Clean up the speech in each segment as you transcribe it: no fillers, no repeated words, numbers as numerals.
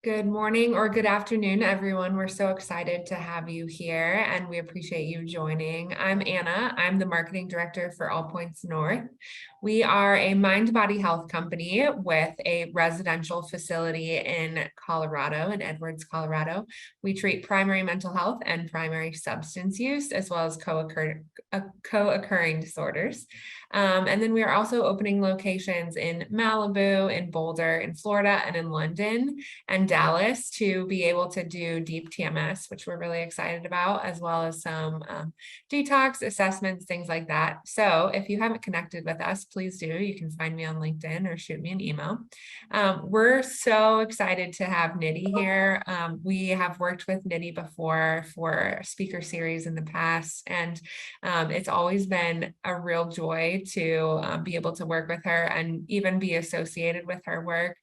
Good morning or good afternoon, everyone. We're so excited to have you here and we appreciate you joining. I'm Anna. I'm the marketing director for All Points North. We are a mind-body health company with a residential facility in Colorado, in Edwards, Colorado. We treat primary mental health and primary substance use, as well as co-occurring disorders. And then we are also opening locations in Malibu, in Boulder, in Florida, and in London and Dallas to be able to do deep TMS, which we're really excited about, as well as some detox assessments, things like that. So if you haven't connected with us, please do. You can find me on LinkedIn or shoot me an email. We're so excited to have Nidhi here. We have worked with Nidhi before for a speaker series in the past, and it's always been a real joy to be able to work with her and even be associated with her work.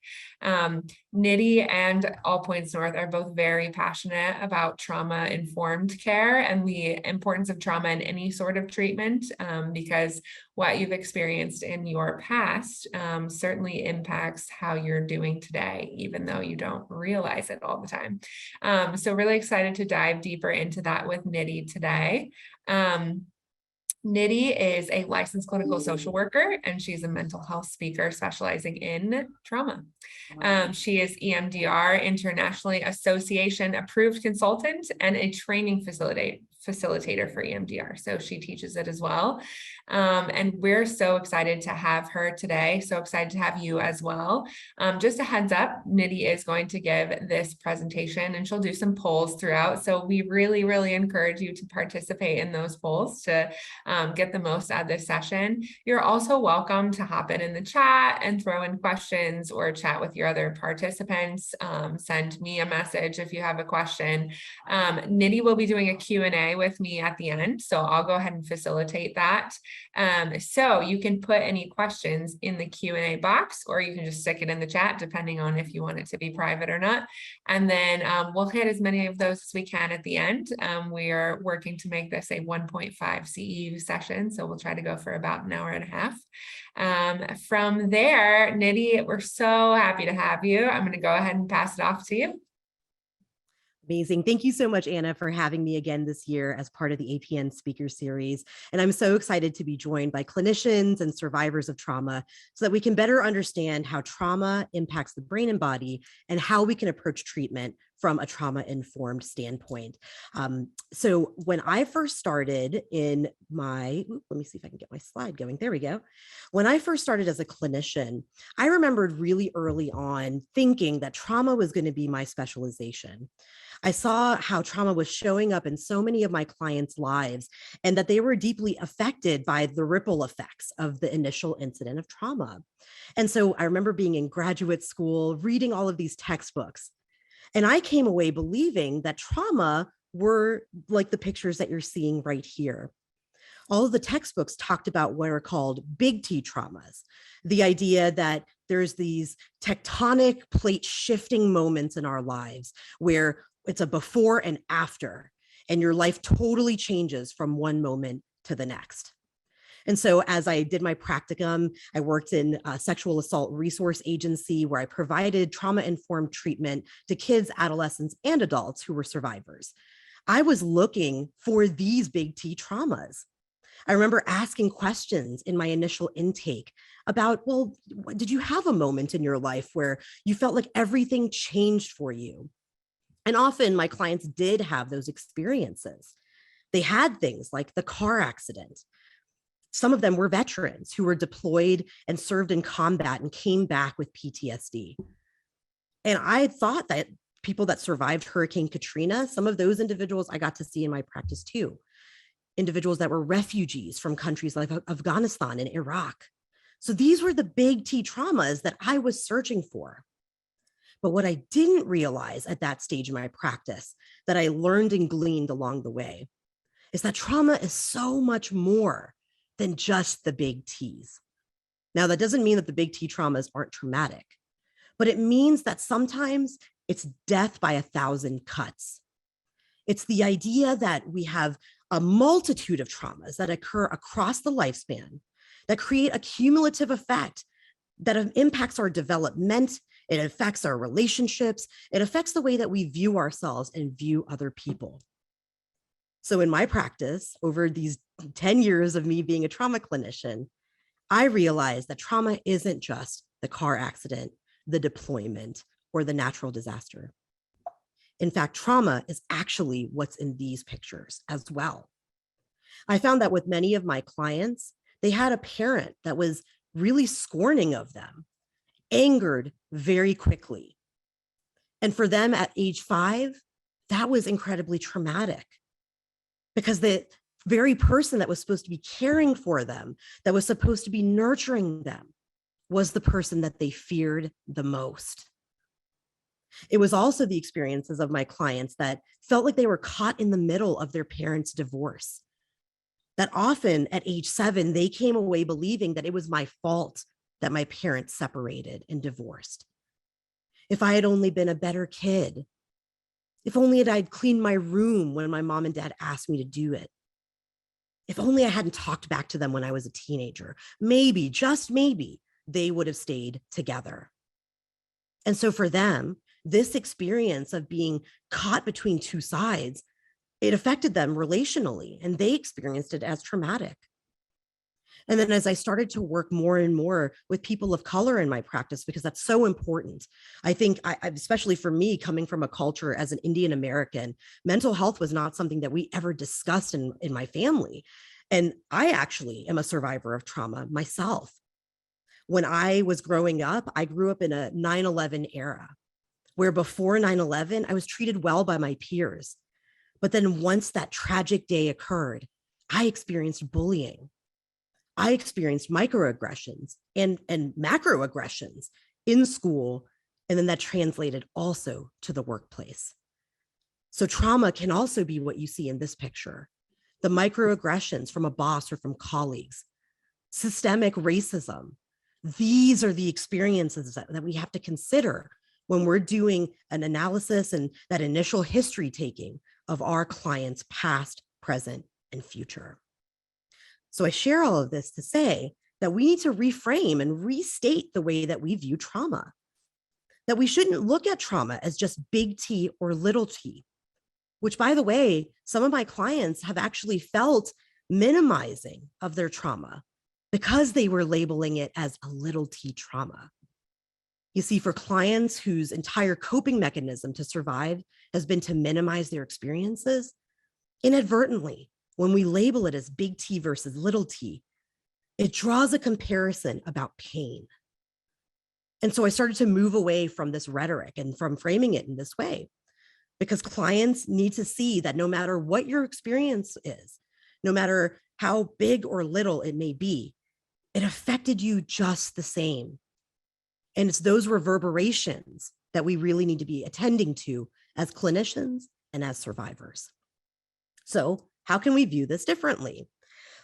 Nidhi and All Points North are both very passionate about trauma-informed care and the importance of trauma in any sort of treatment, because what you've experienced in your past certainly impacts how you're doing today, even though you don't realize it all the time. So really excited to dive deeper into that with Nidhi today. Nidhi is a licensed clinical social worker, and she's a mental health speaker specializing in trauma. She is EMDR, Internationally Association Approved Consultant, and a training facilitator for EMDR. So she teaches it as well. And we're so excited to have her today. So excited to have you as well. Just a heads up, Nidhi is going to give this presentation and she'll do some polls throughout. So we really, really encourage you to participate in those polls to get the most out of this session. You're also welcome to hop in the chat and throw in questions or chat with your other participants. Send me a message if you have a question. Nidhi will be doing a Q&A with me at the end, so I'll go ahead and facilitate that. So you can put any questions in the Q&A box, or you can just stick it in the chat, depending on if you want it to be private or not. And then we'll hit as many of those as we can at the end. We are working to make this a 1.5 CEU session, so we'll try to go for about an hour and a half. From there, Nidhi, we're so happy to have you. I'm going to go ahead and pass it off to you. Amazing. Thank you so much, Anna, for having me again this year as part of the APN speaker series. And I'm so excited to be joined by clinicians and survivors of trauma so that we can better understand how trauma impacts the brain and body and how we can approach treatment from a trauma-informed standpoint. So when I first started in my, let me see if I can get my slide going. There we go. When I first started as a clinician, I remembered really early on thinking that trauma was going to be my specialization. I saw how trauma was showing up in so many of my clients' lives and that they were deeply affected by the ripple effects of the initial incident of trauma. And so I remember being in graduate school, reading all of these textbooks. And I came away believing that trauma were like the pictures that you're seeing right here. All of the textbooks talked about what are called big T traumas, the idea that there's these tectonic plate shifting moments in our lives where it's a before and after, and your life totally changes from one moment to the next. And so as I did my practicum, I worked in a sexual assault resource agency where I provided trauma-informed treatment to kids, adolescents, and adults who were survivors. I was looking for these big T traumas. I remember asking questions in my initial intake about, well, did you have a moment in your life where you felt like everything changed for you? And often my clients did have those experiences. They had things like the car accident. Some of them were veterans who were deployed and served in combat and came back with PTSD. And I thought that people that survived Hurricane Katrina, some of those individuals I got to see in my practice too. Individuals that were refugees from countries like Afghanistan and Iraq. So these were the big T traumas that I was searching for. But what I didn't realize at that stage in my practice that I learned and gleaned along the way is that trauma is so much more than just the big T's. Now, that doesn't mean that the big T traumas aren't traumatic, but it means that sometimes it's death by 1,000 cuts. It's the idea that we have a multitude of traumas that occur across the lifespan that create a cumulative effect that impacts our development, It affects our relationships. It affects the way that we view ourselves and view other people. So in my practice, over these 10 years of me being a trauma clinician, I realized that trauma isn't just the car accident, the deployment, or the natural disaster. In fact, trauma is actually what's in these pictures as well. I found that with many of my clients, they had a parent that was really scorning of them, angered very quickly. And for them at age 5, that was incredibly traumatic because the very person that was supposed to be caring for them, that was supposed to be nurturing them, was the person that they feared the most. It was also the experiences of my clients that felt like they were caught in the middle of their parents' divorce. That often at age 7, they came away believing that it was my fault that my parents separated and divorced. If I had only been a better kid, if only I'd cleaned my room when my mom and dad asked me to do it, if only I hadn't talked back to them when I was a teenager, maybe, just maybe, they would have stayed together. And so for them, this experience of being caught between two sides, it affected them relationally, and they experienced it as traumatic. And then as I started to work more and more with people of color in my practice, because that's so important, I think, especially for me, coming from a culture as an Indian American, mental health was not something that we ever discussed in my family. And I actually am a survivor of trauma myself. When I was growing up, I grew up in a 9/11 era, where before 9/11, I was treated well by my peers. But then once that tragic day occurred, I experienced bullying. I experienced microaggressions and macroaggressions in school, and then that translated also to the workplace. So trauma can also be what you see in this picture: the microaggressions from a boss or from colleagues, systemic racism. These are the experiences that we have to consider when we're doing an analysis and that initial history taking of our clients' past, present, and future. So I share all of this to say that we need to reframe and restate the way that we view trauma, that we shouldn't look at trauma as just big T or little t, which, by the way, some of my clients have actually felt minimizing of their trauma because they were labeling it as a little t trauma. You see, for clients whose entire coping mechanism to survive has been to minimize their experiences, inadvertently, when we label it as big T versus little t, it draws a comparison about pain. And so I started to move away from this rhetoric and from framing it in this way, because clients need to see that no matter what your experience is, no matter how big or little it may be, it affected you just the same. And it's those reverberations that we really need to be attending to as clinicians and as survivors. So how can we view this differently?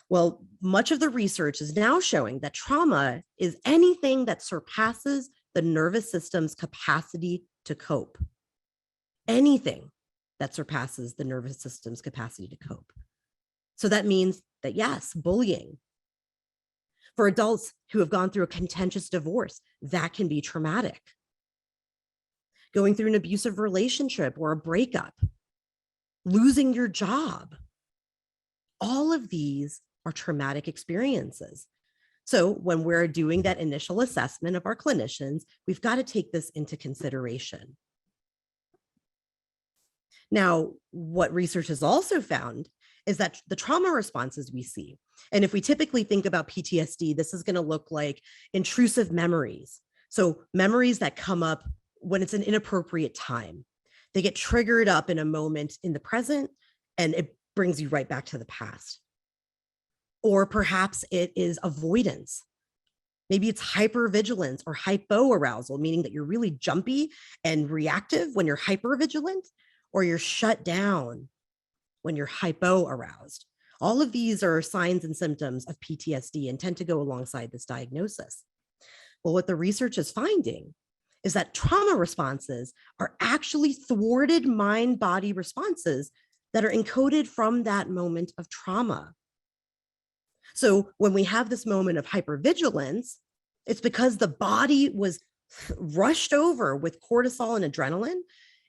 Well, much of the research is now showing that trauma is anything that surpasses the nervous system's capacity to cope. Anything that surpasses the nervous system's capacity to cope. So that means that, yes, bullying. For adults who have gone through a contentious divorce, that can be traumatic. Going through an abusive relationship or a breakup, losing your job. All of these are traumatic experiences. So when we're doing that initial assessment of our clinicians, we've got to take this into consideration. Now, what research has also found is that the trauma responses we see, and if we typically think about PTSD, this is going to look like intrusive memories. So memories that come up when it's an inappropriate time. They get triggered up in a moment in the present, and it brings you right back to the past. Or perhaps it is avoidance. Maybe it's hypervigilance or hypoarousal, meaning that you're really jumpy and reactive when you're hypervigilant, or you're shut down when you're hypoaroused. All of these are signs and symptoms of PTSD and tend to go alongside this diagnosis. Well, what the research is finding is that trauma responses are actually thwarted mind-body responses that are encoded from that moment of trauma. So when we have this moment of hypervigilance, it's because the body was rushed over with cortisol and adrenaline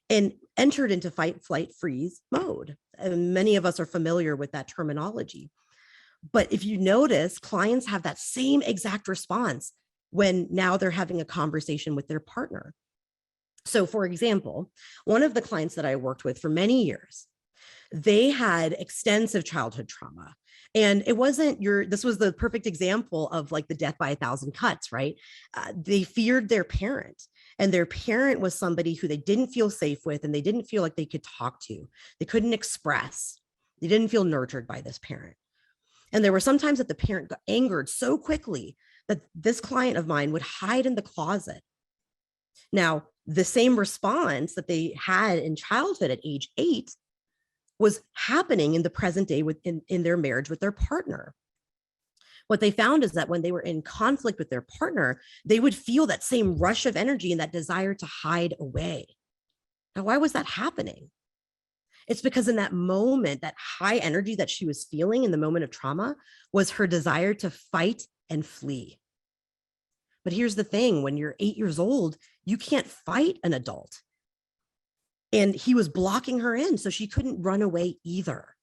and entered into fight, flight, freeze mode. And many of us are familiar with that terminology. But if you notice, clients have that same exact response when now they're having a conversation with their partner. So for example, one of the clients that I worked with for many years, they had extensive childhood trauma. And it wasn't this was the perfect example of like the death by 1,000 cuts, right? They feared their parent, and their parent was somebody who they didn't feel safe with, and they didn't feel like they could talk to. They couldn't express. They didn't feel nurtured by this parent. And there were some times that the parent got angered so quickly that this client of mine would hide in the closet. Now, the same response that they had in childhood at age 8 was happening in the present day in their marriage with their partner. What they found is that when they were in conflict with their partner, they would feel that same rush of energy and that desire to hide away. Now, why was that happening? It's because in that moment, that high energy that she was feeling in the moment of trauma was her desire to fight and flee. But here's the thing, when you're 8 years old, you can't fight an adult. And he was blocking her in, so she couldn't run away either.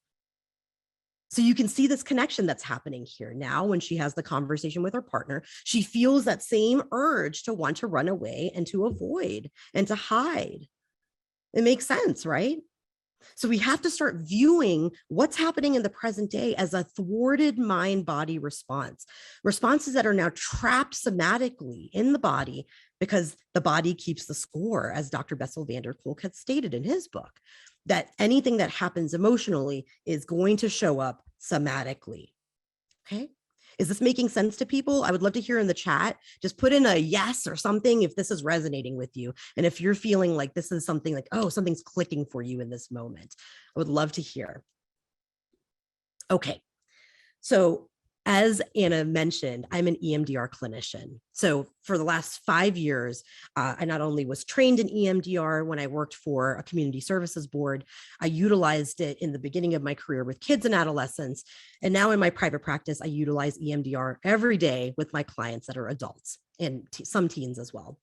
So you can see this connection that's happening here. Now, when she has the conversation with her partner, she feels that same urge to want to run away and to avoid and to hide. It makes sense, right? So we have to start viewing what's happening in the present day as a thwarted mind-body response, responses that are now trapped somatically in the body because the body keeps the score, as Dr. Bessel van der Kolk had stated in his book, that anything that happens emotionally is going to show up somatically. Okay. Is this making sense to people? I would love to hear in the chat. Just put in a yes or something if this is resonating with you. And if you're feeling like this is something like, oh, something's clicking for you in this moment, I would love to hear. Okay. So as Anna mentioned, I'm an EMDR clinician. So for the last 5 years, I not only was trained in EMDR when I worked for a community services board, I utilized it in the beginning of my career with kids and adolescents. And now in my private practice, I utilize EMDR every day with my clients that are adults and some teens as well.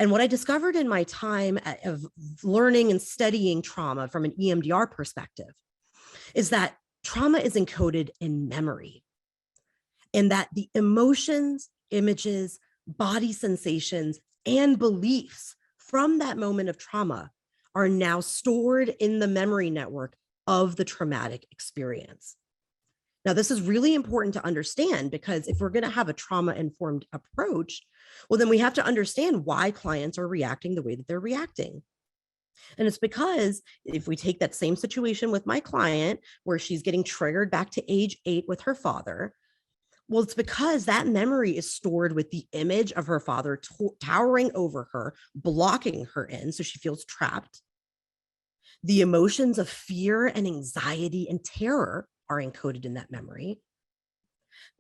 And what I discovered in my time of learning and studying trauma from an EMDR perspective is that trauma is encoded in memory. And that the emotions, images, body sensations, and beliefs from that moment of trauma are now stored in the memory network of the traumatic experience. Now, this is really important to understand because if we're going to have a trauma-informed approach, well, then we have to understand why clients are reacting the way that they're reacting. And it's because if we take that same situation with my client where she's getting triggered back to age 8 with her father, well, it's because that memory is stored with the image of her father towering over her, blocking her in, so she feels trapped. The emotions of fear and anxiety and terror are encoded in that memory.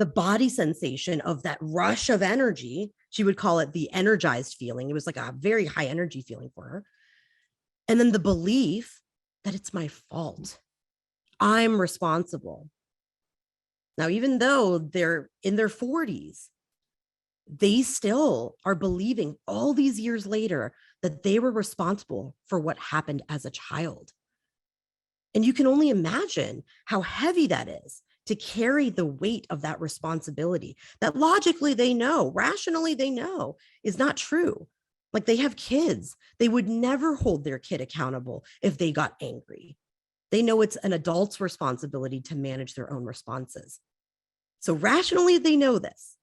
The body sensation of that rush of energy, she would call it the energized feeling. It was like a very high energy feeling for her. And then the belief that it's my fault. I'm responsible. Now, even though they're in their 40s, they still are believing all these years later that they were responsible for what happened as a child. And you can only imagine how heavy that is to carry the weight of that responsibility that logically they know, rationally they know is not true. Like they have kids. They would never hold their kid accountable if they got angry. They know it's an adult's responsibility to manage their own responses. So rationally, they know this,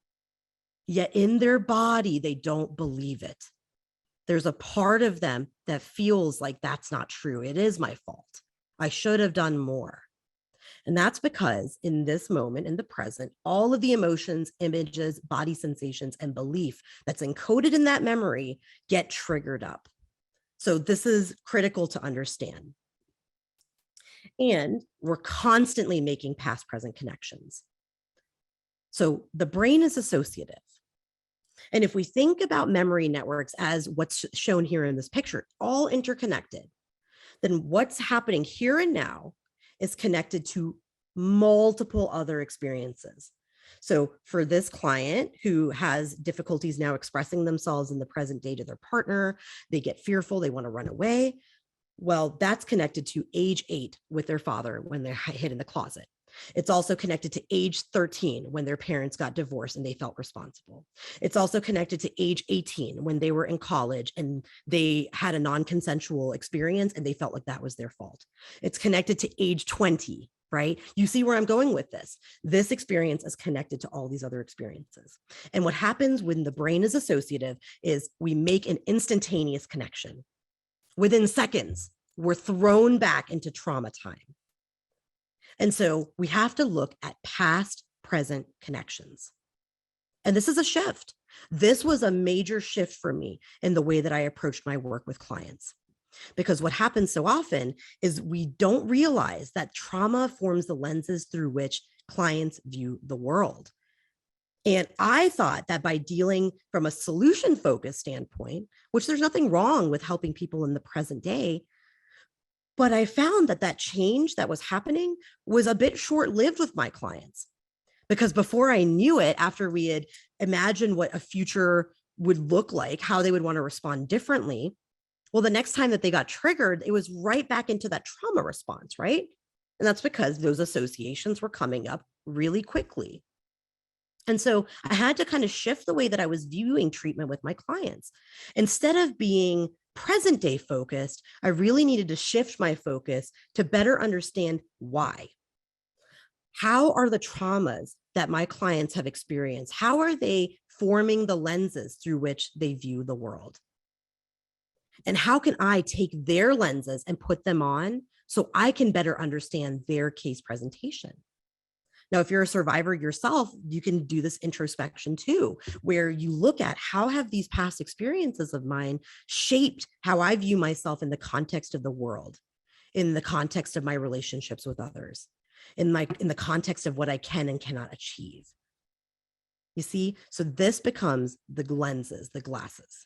yet in their body, they don't believe it. There's a part of them that feels like that's not true. It is my fault. I should have done more. And that's because in this moment, in the present, all of the emotions, images, body sensations, and belief that's encoded in that memory get triggered up. So this is critical to understand. And we're constantly making past-present connections. So the brain is associative. And if we think about memory networks as what's shown here in this picture, all interconnected, then what's happening here and now is connected to multiple other experiences. So for this client who has difficulties now expressing themselves in the present day to their partner, they get fearful, they want to run away. Well, that's connected to age 8 with their father when they're hid in the closet. It's also connected to age 13 when their parents got divorced and they felt responsible. It's also connected to age 18 when they were in college and they had a non-consensual experience and they felt like that was their fault. It's connected to age 20, right? You see where I'm going with this. This experience is connected to all these other experiences. And what happens when the brain is associative is we make an instantaneous connection. Within seconds, we're thrown back into trauma time. And so we have to look at past, present connections. And this is a shift. This was a major shift for me in the way that I approached my work with clients. Because what happens so often is we don't realize that trauma forms the lenses through which clients view the world. And I thought that by dealing from a solution-focused standpoint, which there's nothing wrong with helping people in the present day, but I found that that change that was happening was a bit short-lived with my clients. Because before I knew it, after we had imagined what a future would look like, how they would want to respond differently, well, the next time that they got triggered, it was right back into that trauma response, right? And that's because those associations were coming up really quickly. And so I had to kind of shift the way that I was viewing treatment with my clients. Instead of being present day focused, I really needed to shift my focus to better understand why. How are the traumas that my clients have experienced? How are they forming the lenses through which they view the world? And how can I take their lenses and put them on so I can better understand their case presentation? Now, if you're a survivor yourself, you can do this introspection too, where you look at how have these past experiences of mine shaped how I view myself in the context of the world, in the context of my relationships with others, in the context of what I can and cannot achieve. You see, so this becomes the lenses, the glasses.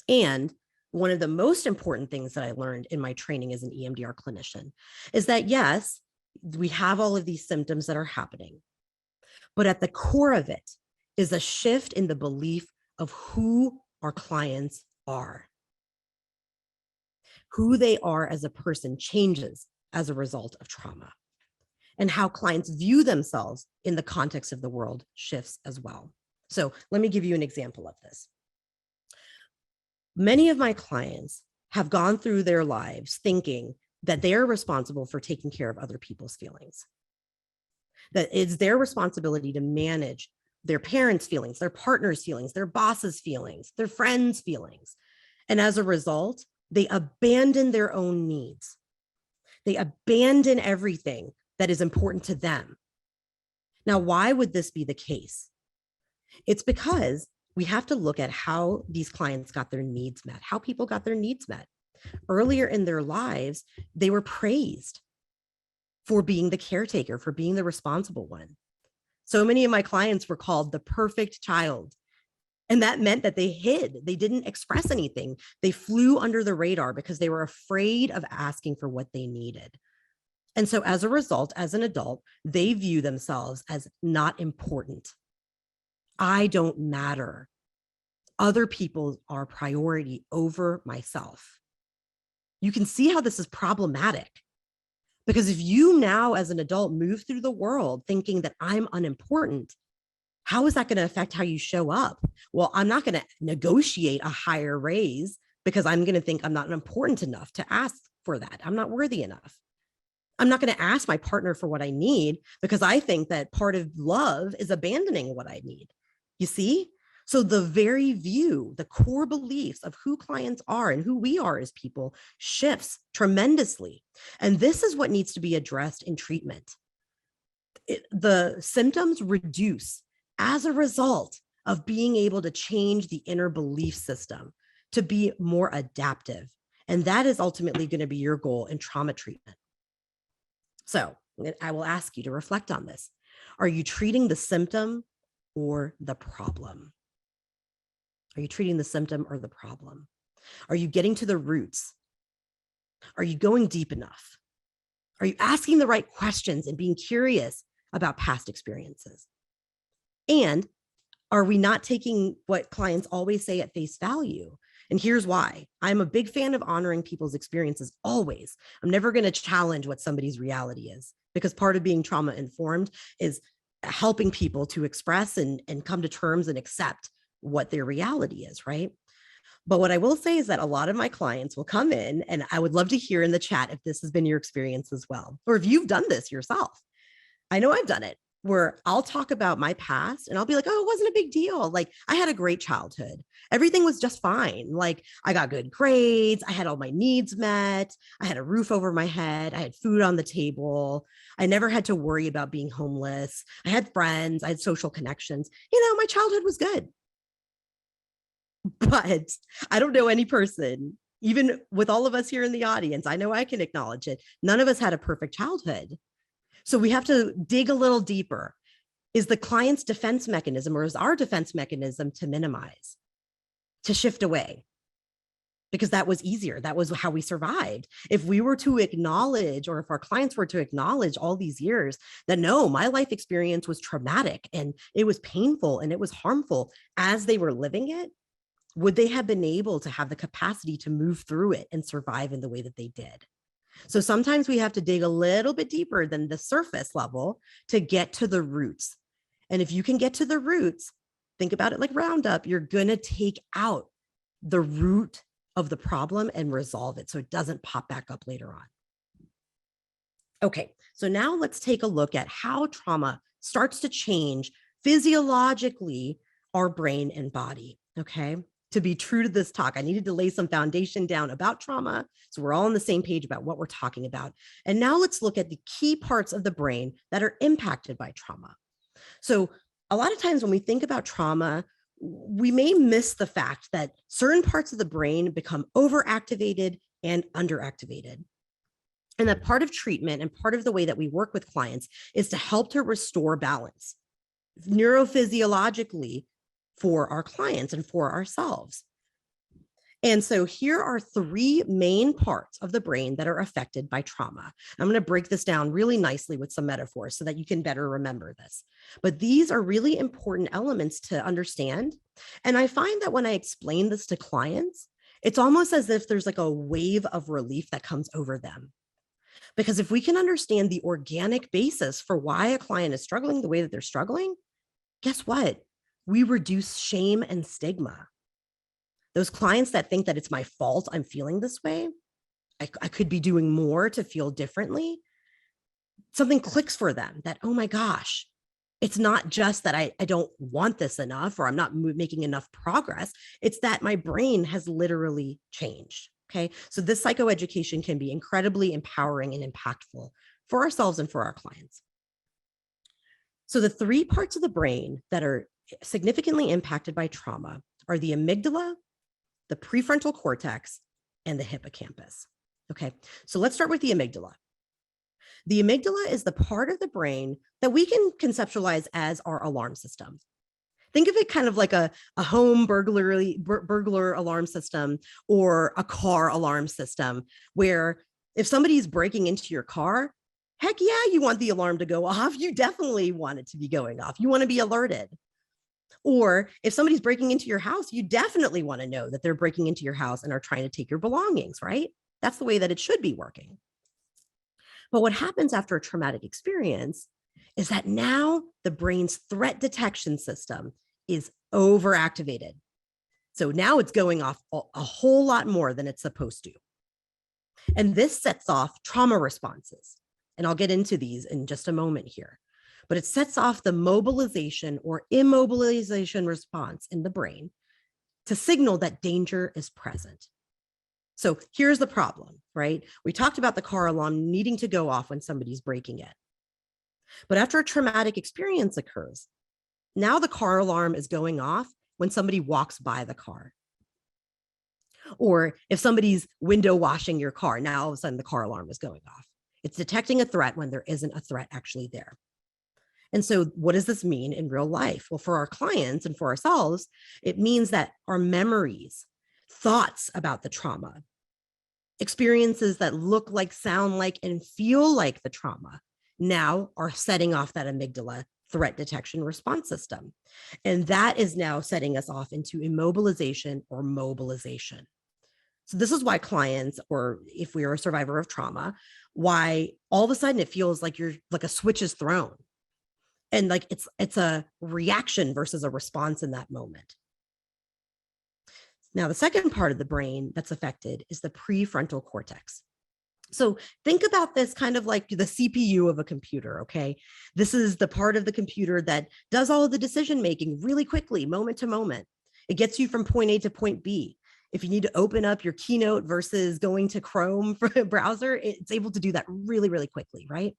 And one of the most important things that I learned in my training as an EMDR clinician is that, yes, we have all of these symptoms that are happening, but at the core of it is a shift in the belief of who our clients are. Who they are as a person changes as a result of trauma, and how clients view themselves in the context of the world shifts as well. So let me give you an example of this. Many of my clients have gone through their lives thinking that they're responsible for taking care of other people's feelings, that it's their responsibility to manage their parents' feelings, their partner's feelings, their boss's feelings, their friends' feelings. And as a result, they abandon their own needs. They abandon everything that is important to them. Now, why would this be the case? It's because we have to look at how these clients got their needs met, how people got their needs met. Earlier in their lives, they were praised for being the caretaker, for being the responsible one. So many of my clients were called the perfect child. And that meant that they hid, they didn't express anything. They flew under the radar because they were afraid of asking for what they needed. And so as a result, as an adult, they view themselves as not important. I don't matter. Other people are a priority over myself. You can see how this is problematic, because if you now as an adult move through the world thinking that I'm unimportant, how is that going to affect how you show up? Well, I'm not going to negotiate a higher raise because I'm going to think I'm not important enough to ask for that. I'm not worthy enough. I'm not going to ask my partner for what I need because I think that part of love is abandoning what I need. You see? So the very view, the core beliefs of who clients are and who we are as people shifts tremendously. And this is what needs to be addressed in treatment. The symptoms reduce as a result of being able to change the inner belief system to be more adaptive. And that is ultimately going to be your goal in trauma treatment. So I will ask you to reflect on this. Are you treating the symptom or the problem? Are you treating the symptom or the problem? Are you getting to the roots? Are you going deep enough? Are you asking the right questions and being curious about past experiences? And are we not taking what clients always say at face value? And here's why. I'm a big fan of honoring people's experiences always. I'm never going to challenge what somebody's reality is, because part of being trauma informed is helping people to express and come to terms and accept what their reality is, right? But what I will say is that a lot of my clients will come in, and I would love to hear in the chat if this has been your experience as well, or if you've done this yourself. I know I've done it, where I'll talk about my past and I'll be like, oh, it wasn't a big deal. Like, I had a great childhood. Everything was just fine. Like, I got good grades. I had all my needs met. I had a roof over my head. I had food on the table. I never had to worry about being homeless. I had friends. I had social connections. My childhood was good. But I don't know any person, even with all of us here in the audience, I know I can acknowledge it. None of us had a perfect childhood. So we have to dig a little deeper. Is the client's defense mechanism, or is our defense mechanism, to minimize, to shift away? Because that was easier. That was how we survived. If we were to acknowledge, or if our clients were to acknowledge all these years that no, my life experience was traumatic and it was painful and it was harmful as they were living it, would they have been able to have the capacity to move through it and survive in the way that they did? So sometimes we have to dig a little bit deeper than the surface level to get to the roots. And if you can get to the roots, think about it like Roundup, you're going to take out the root of the problem and resolve it so it doesn't pop back up later on. Okay, so now let's take a look at how trauma starts to change physiologically our brain and body, okay? To be true to this talk, I needed to lay some foundation down about trauma, so we're all on the same page about what we're talking about. And now let's look at the key parts of the brain that are impacted by trauma. So a lot of times when we think about trauma, we may miss the fact that certain parts of the brain become overactivated and underactivated. And that part of treatment and part of the way that we work with clients is to help to restore balance neurophysiologically for our clients and for ourselves. And so here are three main parts of the brain that are affected by trauma. I'm going to break this down really nicely with some metaphors so that you can better remember this. But these are really important elements to understand. And I find that when I explain this to clients, it's almost as if there's like a wave of relief that comes over them. Because if we can understand the organic basis for why a client is struggling the way that they're struggling, guess what? We reduce shame and stigma. Those clients that think that it's my fault I'm feeling this way, I could be doing more to feel differently, something clicks for them that, oh my gosh, it's not just that I don't want this enough or I'm not making enough progress. It's that my brain has literally changed. Okay. So this psychoeducation can be incredibly empowering and impactful for ourselves and for our clients. So the three parts of the brain that are significantly impacted by trauma are the amygdala, the prefrontal cortex, and the hippocampus. Okay, so let's start with the amygdala. The amygdala is the part of the brain that we can conceptualize as our alarm system. Think of it kind of like a home burglar alarm system or a car alarm system, where if somebody's breaking into your car, heck yeah, you want the alarm to go off. You definitely want it to be going off. You want to be alerted. Or if somebody's breaking into your house, you definitely want to know that they're breaking into your house and are trying to take your belongings, right? That's the way that it should be working. But what happens after a traumatic experience is that now the brain's threat detection system is overactivated. So now it's going off a whole lot more than it's supposed to. And this sets off trauma responses. And I'll get into these in just a moment here. But it sets off the mobilization or immobilization response in the brain to signal that danger is present. So here's the problem, right? We talked about the car alarm needing to go off when somebody's breaking it. But after a traumatic experience occurs, now the car alarm is going off when somebody walks by the car. Or if somebody's window washing your car, now all of a sudden the car alarm is going off. It's detecting a threat when there isn't a threat actually there. And so what does this mean in real life? Well, for our clients and for ourselves, it means that our memories, thoughts about the trauma, experiences that look like, sound like, and feel like the trauma now are setting off that amygdala threat detection response system. And that is now setting us off into immobilization or mobilization. So this is why clients, or if we are a survivor of trauma, why all of a sudden it feels like you're like a switch is thrown. And like it's a reaction versus a response in that moment. Now, the second part of the brain that's affected is the prefrontal cortex. So think about this kind of like the CPU of a computer, okay? This is the part of the computer that does all of the decision making really quickly, moment to moment. It gets you from point A to point B. If you need to open up your Keynote versus going to Chrome for a browser, it's able to do that really, really quickly, right?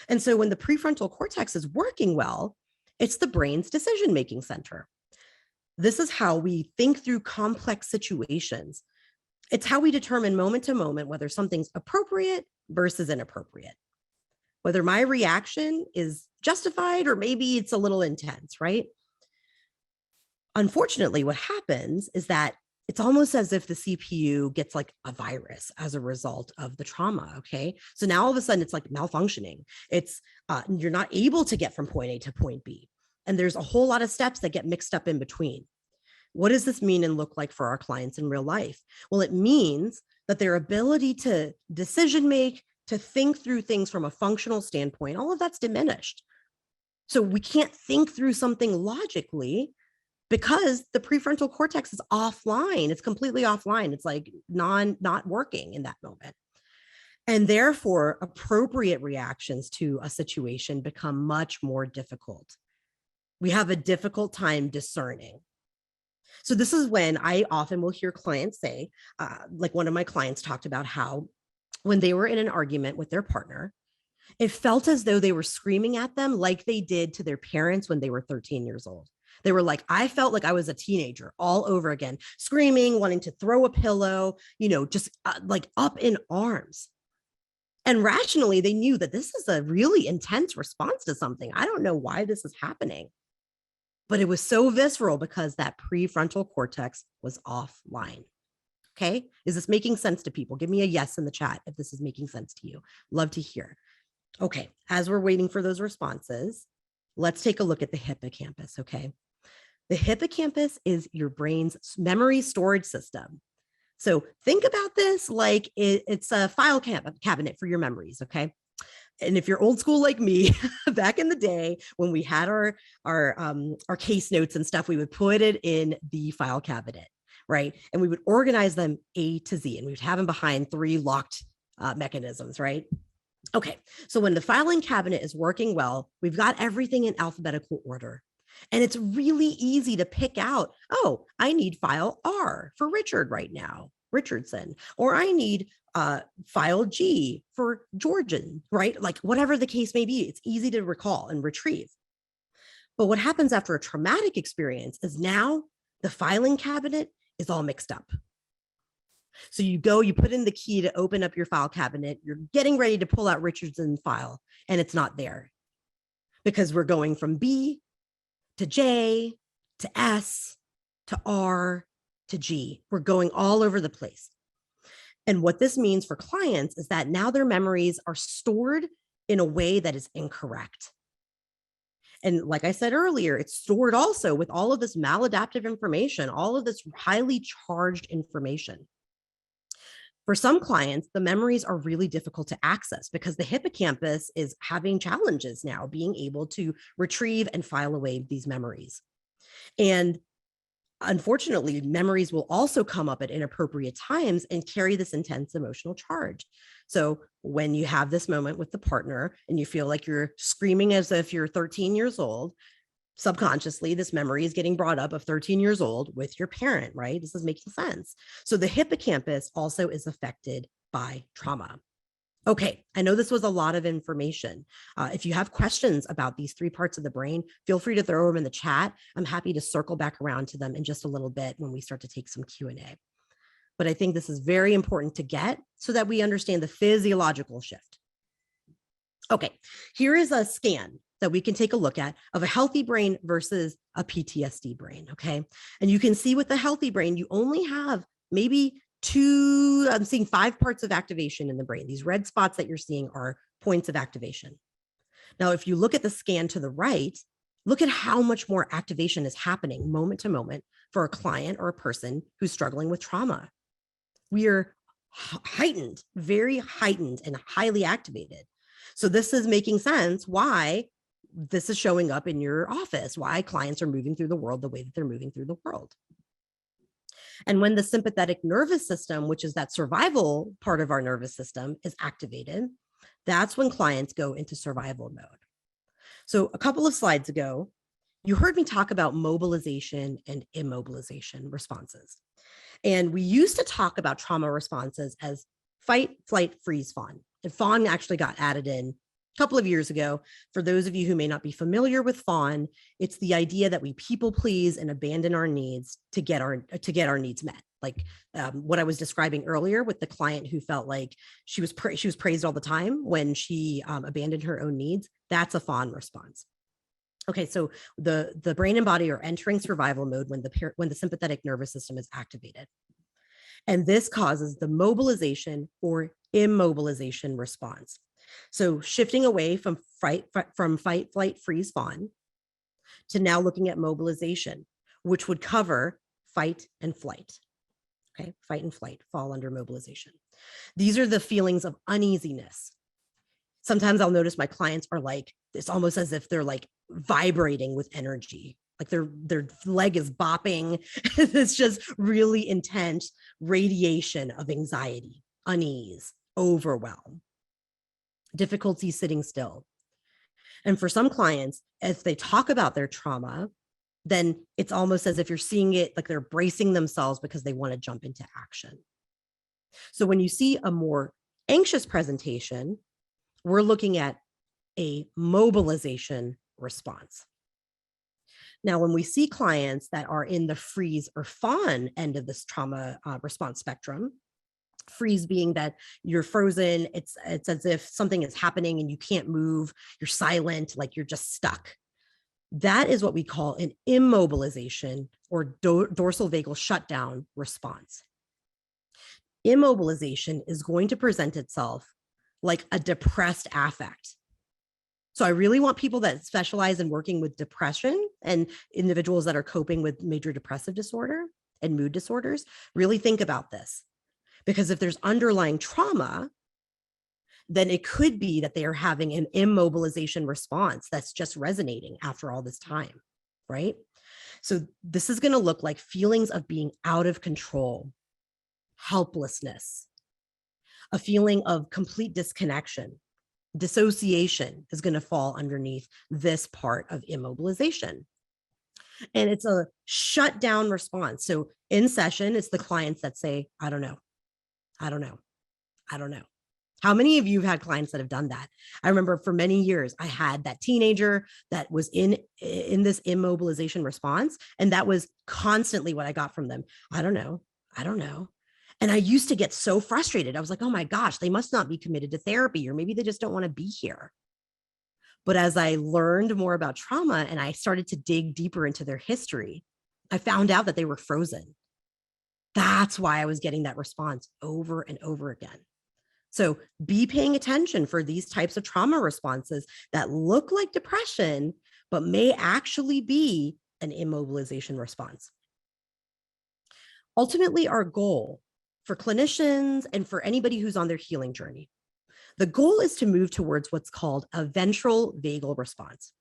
And so when the prefrontal cortex is working well, it's the brain's decision-making center. This is how we think through complex situations. It's how we determine moment to moment whether something's appropriate versus inappropriate, whether my reaction is justified or maybe it's a little intense, right? Unfortunately, what happens is that it's almost as if the CPU gets like a virus as a result of the trauma. Okay. So now all of a sudden it's like malfunctioning. It's you're not able to get from point A to point B. And there's a whole lot of steps that get mixed up in between. What does this mean and look like for our clients in real life? Well, it means that their ability to decision make, to think through things from a functional standpoint, all of that's diminished. So we can't think through something logically because the prefrontal cortex is offline. It's completely offline. It's like not working in that moment. And therefore, appropriate reactions to a situation become much more difficult. We have a difficult time discerning. So this is when I often will hear clients say, like one of my clients talked about how when they were in an argument with their partner, it felt as though they were screaming at them like they did to their parents when they were 13 years old. They were like, I felt like I was a teenager all over again, screaming, wanting to throw a pillow, just like up in arms. And rationally, they knew that this is a really intense response to something. I don't know why this is happening. But it was so visceral because that prefrontal cortex was offline. Okay. Is this making sense to people? Give me a yes in the chat if this is making sense to you. Love to hear. Okay. As we're waiting for those responses, let's take a look at the hippocampus. Okay. The hippocampus is your brain's memory storage system. So think about this like it's a file cabinet for your memories. Okay. And if you're old school like me, back in the day when we had our case notes and stuff, we would put it in the file cabinet, right? And we would organize them A to Z, and we would have them behind 3 locked mechanisms, right? Okay, so when the filing cabinet is working well, we've got everything in alphabetical order. And it's really easy to pick out, oh, I need file R for Richard right now, Richardson, or I need file G for Georgian, right? Like whatever the case may be, it's easy to recall and retrieve. But what happens after a traumatic experience is now the filing cabinet is all mixed up. So you put in the key to open up your file cabinet, you're getting ready to pull out Richardson's file, and it's not there because we're going from B to J to S to R to G. We're going all over the place. And what this means for clients is that now their memories are stored in a way that is incorrect. And like I said earlier, it's stored also with all of this maladaptive information, all of this highly charged information. For some clients, the memories are really difficult to access because the hippocampus is having challenges now being able to retrieve and file away these memories. And unfortunately, memories will also come up at inappropriate times and carry this intense emotional charge. So when you have this moment with the partner and you feel like you're screaming as if you're 13 years old, subconsciously, this memory is getting brought up of 13 years old with your parent, right? This is making sense. So the hippocampus also is affected by trauma. Okay, I know this was a lot of information. If you have questions about these 3 parts of the brain, feel free to throw them in the chat. I'm happy to circle back around to them in just a little bit when we start to take some Q&A. But I think this is very important to get so that we understand the physiological shift. Okay, here is a scan that we can take a look at of a healthy brain versus a PTSD brain, okay? And you can see with the healthy brain, you only have maybe 5 parts of activation in the brain. These red spots that you're seeing are points of activation. Now, if you look at the scan to the right, look at how much more activation is happening moment to moment for a client or a person who's struggling with trauma. We are heightened, very heightened and highly activated. So this is making sense why this is showing up in your office, why clients are moving through the world the way that they're moving through the world. And when the sympathetic nervous system, which is that survival part of our nervous system, is activated, that's when clients go into survival mode. So a couple of slides ago, you heard me talk about mobilization and immobilization responses. And we used to talk about trauma responses as fight, flight, freeze, fawn. And fawn actually got added in a couple of years ago. For those of you who may not be familiar with fawn, it's the idea that we people please and abandon our needs to get our needs met. Like what I was describing earlier with the client who felt like she was praised all the time when she abandoned her own needs. That's a fawn response. Okay, so the brain and body are entering survival mode when the sympathetic nervous system is activated. And this causes the mobilization or immobilization response. So shifting away from fight, flight, freeze, fawn to now looking at mobilization, which would cover fight and flight. Okay, fight and flight fall under mobilization. These are the feelings of uneasiness. Sometimes I'll notice my clients are like, it's almost as if they're like vibrating with energy, like their leg is bopping. It's just really intense radiation of anxiety, unease, overwhelm, difficulty sitting still. And for some clients, as they talk about their trauma, then it's almost as if you're seeing it like they're bracing themselves because they want to jump into action. So when you see a more anxious presentation, we're looking at a mobilization response. Now, when we see clients that are in the freeze or fawn end of this trauma response spectrum, freeze being that you're frozen, it's as if something is happening and you can't move, you're silent, like you're just stuck. That is what we call an immobilization or dorsal vagal shutdown response. Immobilization is going to present itself like a depressed affect. So I really want people that specialize in working with depression and individuals that are coping with major depressive disorder and mood disorders, really think about this. Because if there's underlying trauma, then it could be that they are having an immobilization response that's just resonating after all this time, right? So this is going to look like feelings of being out of control, helplessness, a feeling of complete disconnection. Dissociation is going to fall underneath this part of immobilization. And it's a shutdown response. So in session, it's the clients that say, I don't know. I don't know. I don't know. How many of you have had clients that have done that? I remember for many years, I had that teenager that was in this immobilization response. And that was constantly what I got from them. I don't know. I don't know. And I used to get so frustrated. I was like, oh my gosh, they must not be committed to therapy, or maybe they just don't want to be here. But as I learned more about trauma and I started to dig deeper into their history, I found out that they were frozen. That's why I was getting that response over and over again. So be paying attention for these types of trauma responses that look like depression, but may actually be an immobilization response. Ultimately, our goal for clinicians and for anybody who's on their healing journey, the goal is to move towards what's called a ventral vagal response.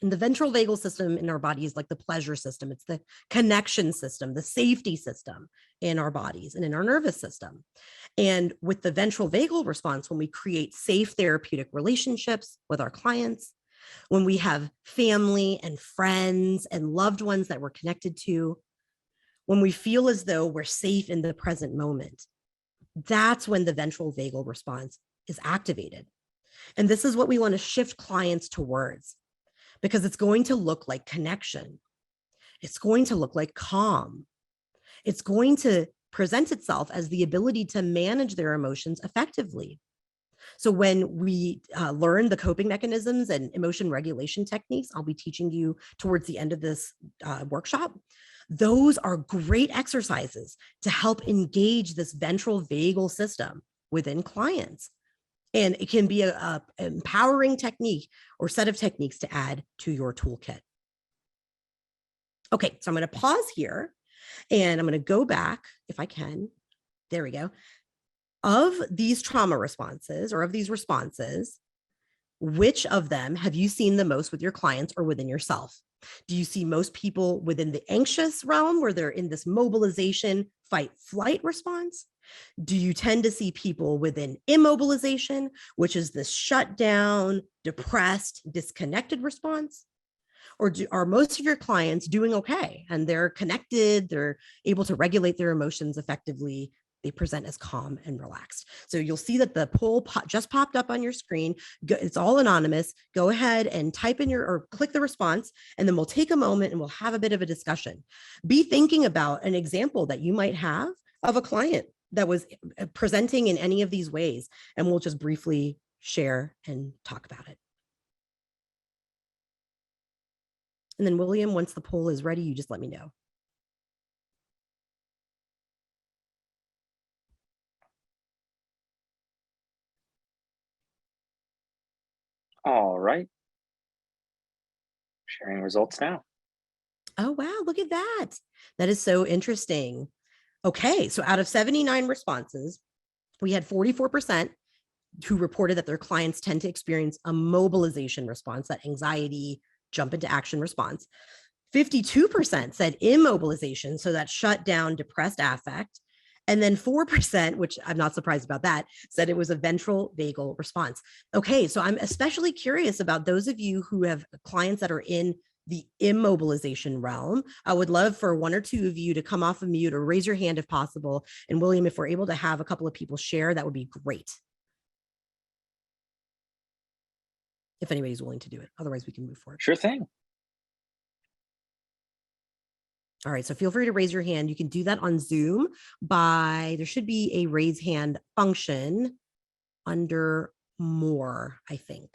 And the ventral vagal system in our body is like the pleasure system. It's the connection system, the safety system in our bodies and in our nervous system. And with the ventral vagal response, when we create safe therapeutic relationships with our clients, when we have family and friends and loved ones that we're connected to, when we feel as though we're safe in the present moment, that's when the ventral vagal response is activated. And this is what we want to shift clients towards, because it's going to look like connection. It's going to look like calm. It's going to present itself as the ability to manage their emotions effectively. So when we learn the coping mechanisms and emotion regulation techniques, I'll be teaching you towards the end of this workshop. Those are great exercises to help engage this ventral vagal system within clients. And it can be a empowering technique or set of techniques to add to your toolkit. Okay, so I'm going to pause here and I'm going to go back if I can. There we go. Of these trauma responses or of these responses, which of them have you seen the most with your clients or within yourself? Do you see most people within the anxious realm where they're in this mobilization, fight, flight response? Do you tend to see people within immobilization, which is this shutdown, depressed, disconnected response? Or are most of your clients doing okay and they're connected, they're able to regulate their emotions effectively, they present as calm and relaxed? So you'll see that the poll just popped up on your screen. It's all anonymous. Go ahead and type in or click the response, and then we'll take a moment and we'll have a bit of a discussion. Be thinking about an example that you might have of a client that was presenting in any of these ways, and we'll just briefly share and talk about it. And then William, once the poll is ready, you just let me know. All right. Sharing results now. Oh, wow, look at that. That is so interesting. Okay, so out of 79 responses, we had 44% who reported that their clients tend to experience a mobilization response, that anxiety, jump into action response. 52% said immobilization, so that shut down, depressed affect. And then 4%, which I'm not surprised about that, said it was a ventral vagal response. Okay, so I'm especially curious about those of you who have clients that are in the immobilization realm. I would love for one or two of you to come off of mute or raise your hand if possible. And William, if we're able to have a couple of people share, that would be great. If anybody's willing to do it. Otherwise, we can move forward. Sure thing. All right, so feel free to raise your hand. You can do that on Zoom there should be a raise hand function under more, I think.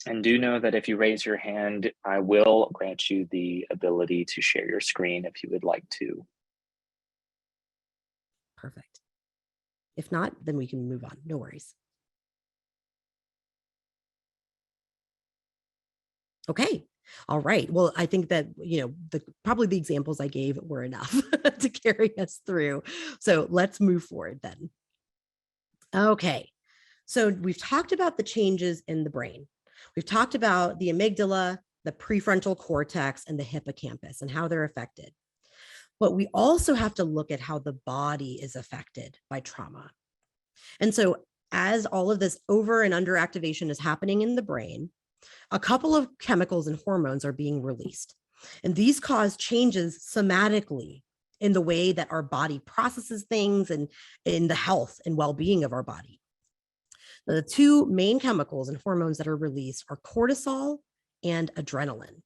And do know that if you raise your hand, I will grant you the ability to share your screen if you would like to. Perfect. If not, then we can move on. No worries. Okay. All right. Well, I think that, probably the examples I gave were enough to carry us through. So let's move forward then. Okay. So we've talked about the changes in the brain. We've talked about the amygdala, the prefrontal cortex, and the hippocampus and how they're affected. But we also have to look at how the body is affected by trauma. And so as all of this over and under activation is happening in the brain, a couple of chemicals and hormones are being released. And these cause changes somatically in the way that our body processes things and in the health and well-being of our body. Now, the two main chemicals and hormones that are released are cortisol and adrenaline.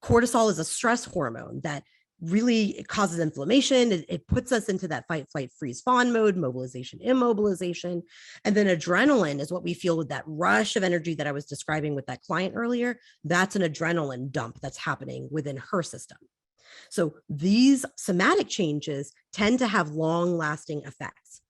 Cortisol is a stress hormone that really causes inflammation. It puts us into that fight, flight, freeze, fawn mode, mobilization, immobilization. And then adrenaline is what we feel with that rush of energy that I was describing with that client earlier. That's an adrenaline dump that's happening within her system. So these somatic changes tend to have long-lasting effects.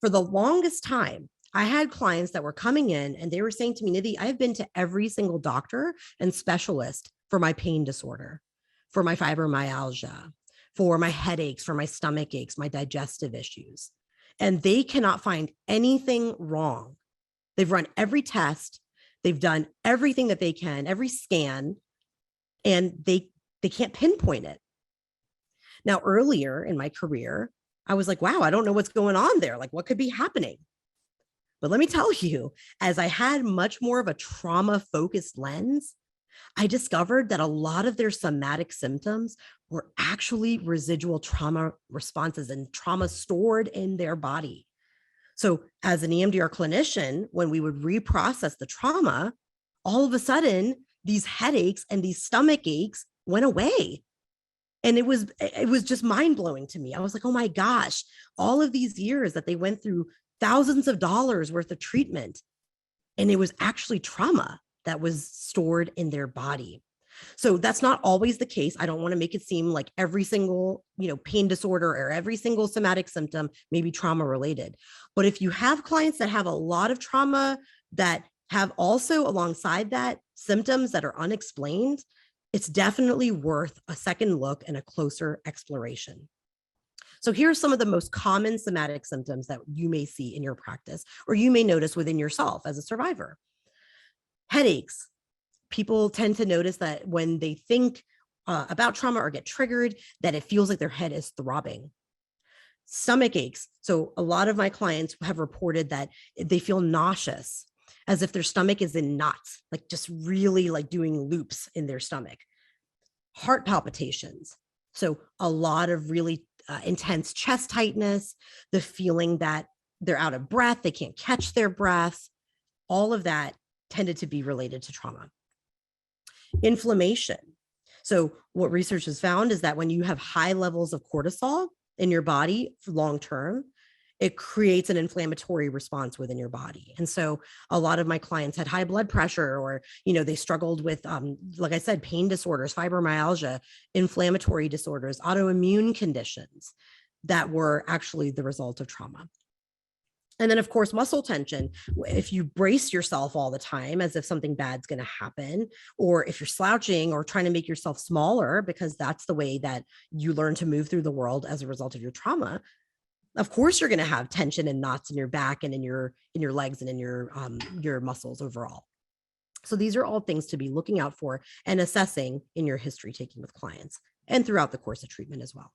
For the longest time, I had clients that were coming in and they were saying to me, Nidhi, I've been to every single doctor and specialist for my pain disorder, for my fibromyalgia, for my headaches, for my stomach aches, my digestive issues. And they cannot find anything wrong. They've run every test. They've done everything that they can, every scan, and they can't pinpoint it. Now, earlier in my career, I was like, wow, I don't know what's going on there. Like, what could be happening? But let me tell you, as I had much more of a trauma-focused lens, I discovered that a lot of their somatic symptoms were actually residual trauma responses and trauma stored in their body. So as an EMDR clinician, when we would reprocess the trauma, all of a sudden, these headaches and these stomach aches went away. And it was just mind-blowing to me. I was like, oh my gosh, all of these years that they went through thousands of dollars worth of treatment, and it was actually trauma that was stored in their body. So that's not always the case. I don't want to make it seem like every single, pain disorder or every single somatic symptom may be trauma related. But if you have clients that have a lot of trauma that have also alongside that symptoms that are unexplained, it's definitely worth a second look and a closer exploration. So here are some of the most common somatic symptoms that you may see in your practice, or you may notice within yourself as a survivor. Headaches. People tend to notice that when they think about trauma or get triggered, that it feels like their head is throbbing. Stomach aches. So a lot of my clients have reported that they feel nauseous, as if their stomach is in knots, like just really like doing loops in their stomach. Heart palpitations. So a lot of really intense chest tightness, the feeling that they're out of breath, they can't catch their breath. All of that tended to be related to trauma. Inflammation. So what research has found is that when you have high levels of cortisol in your body long-term, it creates an inflammatory response within your body. And so a lot of my clients had high blood pressure, or, they struggled with, like I said, pain disorders, fibromyalgia, inflammatory disorders, autoimmune conditions that were actually the result of trauma. And then, of course, muscle tension. If you brace yourself all the time as if something bad's going to happen, or if you're slouching or trying to make yourself smaller because that's the way that you learn to move through the world as a result of your trauma, of course, you're going to have tension and knots in your back and in your legs and in your muscles overall. So these are all things to be looking out for and assessing in your history taking with clients and throughout the course of treatment as well.